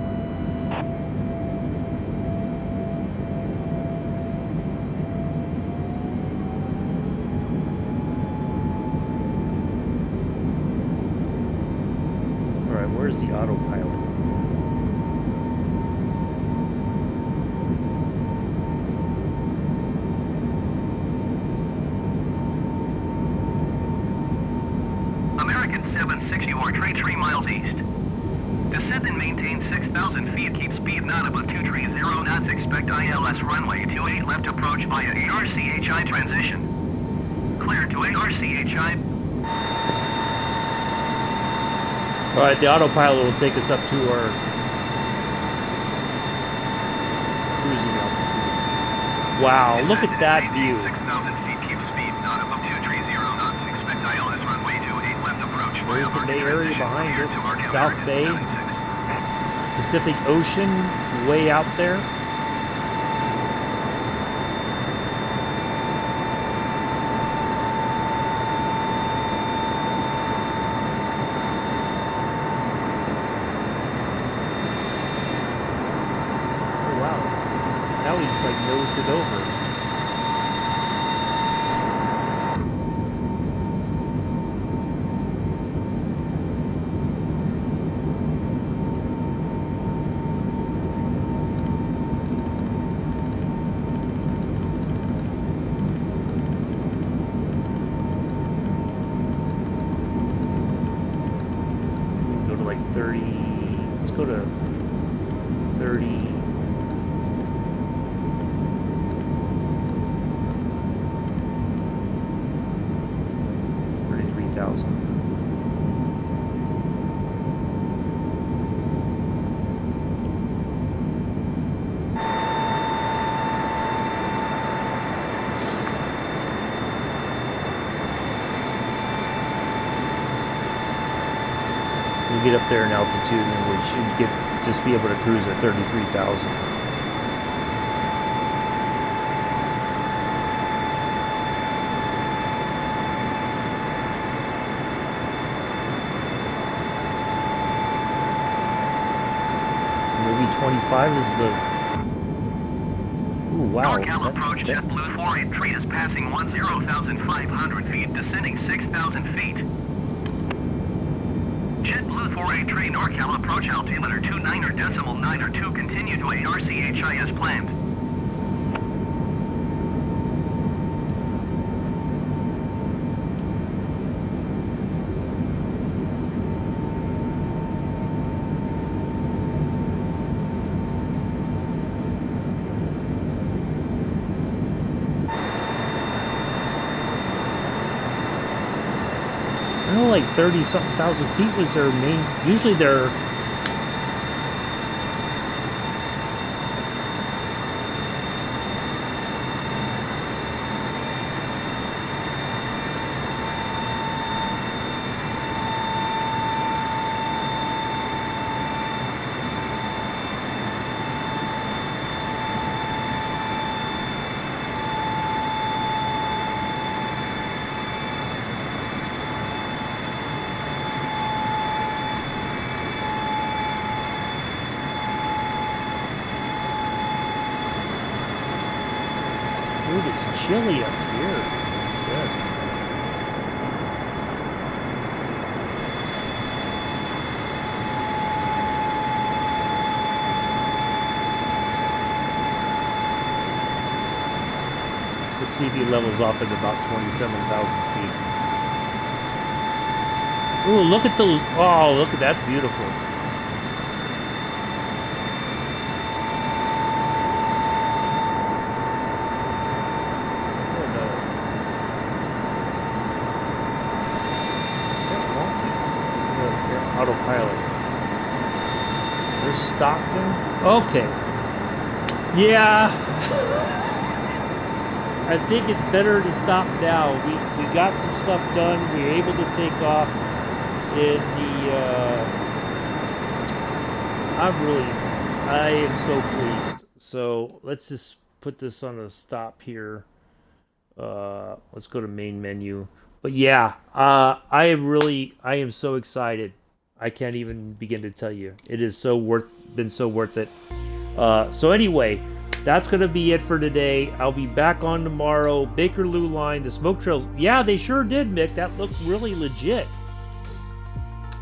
Where's the autopilot? American 76, you are 3 miles east. Descend and maintain 6,000 feet. Keep speed not above 230 knots. Expect ILS runway 28 left approach via ARCHI transition. Clear to ARCHI. Alright, the autopilot will take us up to our cruising altitude. Wow, look at that view. 6,000 feet, keep speed not above 230 knots. Expect ILS runway 28 There's the Bay Area behind us. South Bay. Pacific Ocean way out there. Oh wow. Now he's like nosed it over. Let's go to 30. 33,000. We'll get up there in altitude and we should just be able to cruise at 33,000. Maybe 25 is the... Ooh, wow. NorCal approach JetBlue 483 is passing 10,500 feet, descending 6,000 feet. JetBlue 483 NorCal approach altimeter 29.902, continue to ARCHI as planned. I know like 30-something thousand feet was their main, usually their... Dude, it's chilly up here. Yes. Let's see if he levels off at about 27,000 feet. Ooh, look at those. Oh, look at that's beautiful. Autopilot. There's Stockton. Okay. Yeah. I think it's better to stop now. We got some stuff done. We were able to take off in the. I am so pleased. So let's just put this on a stop here. Let's go to main menu. But yeah, I am so excited. I can't even begin to tell you. It is been so worth it. So anyway, that's going to be it for today. I'll be back on tomorrow. Bakerloo line, the smoke trails. Yeah, they sure did, Mick. That looked really legit.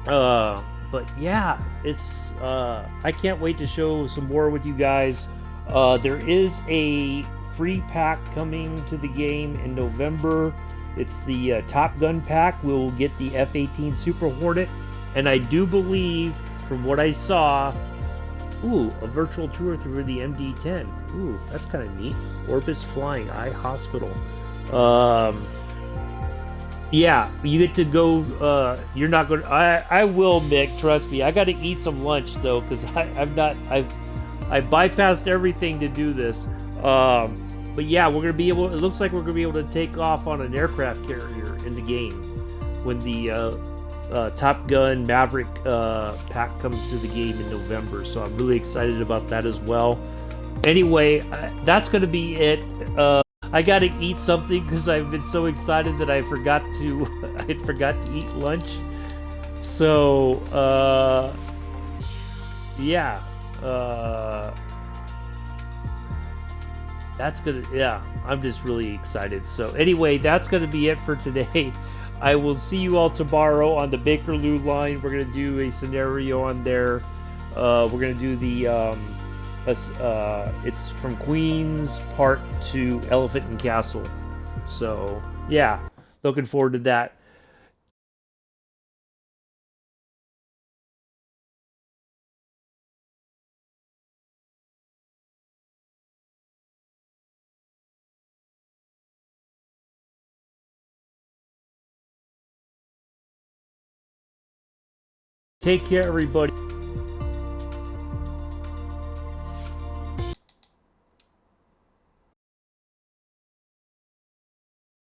But yeah, it's I can't wait to show some more with you guys. There is a free pack coming to the game in November. It's the Top Gun pack. We'll get the F-18 Super Hornet. And I do believe, from what I saw, a virtual tour through the MD-10. Ooh, that's kind of neat. Orbis Flying Eye Hospital. Yeah, you get to go. You're not going to... I will, Mick, trust me. I got to eat some lunch, though, because I bypassed everything to do this. But yeah, we're going to be able... It looks like we're going to be able to take off on an aircraft carrier in the game when the Top Gun Maverick pack comes to the game in November, so I'm really excited about that as well. Anyway, that's gonna be it. I gotta eat something because I've been so excited that I forgot to I forgot to eat lunch. So yeah, that's gonna, yeah, I'm just really excited. So anyway, that's gonna be it for today. I will see you all tomorrow on the Bakerloo line. We're gonna do a scenario on there. We're gonna do the it's from Queens Park to Elephant and Castle. So yeah, looking forward to that. Take care, everybody.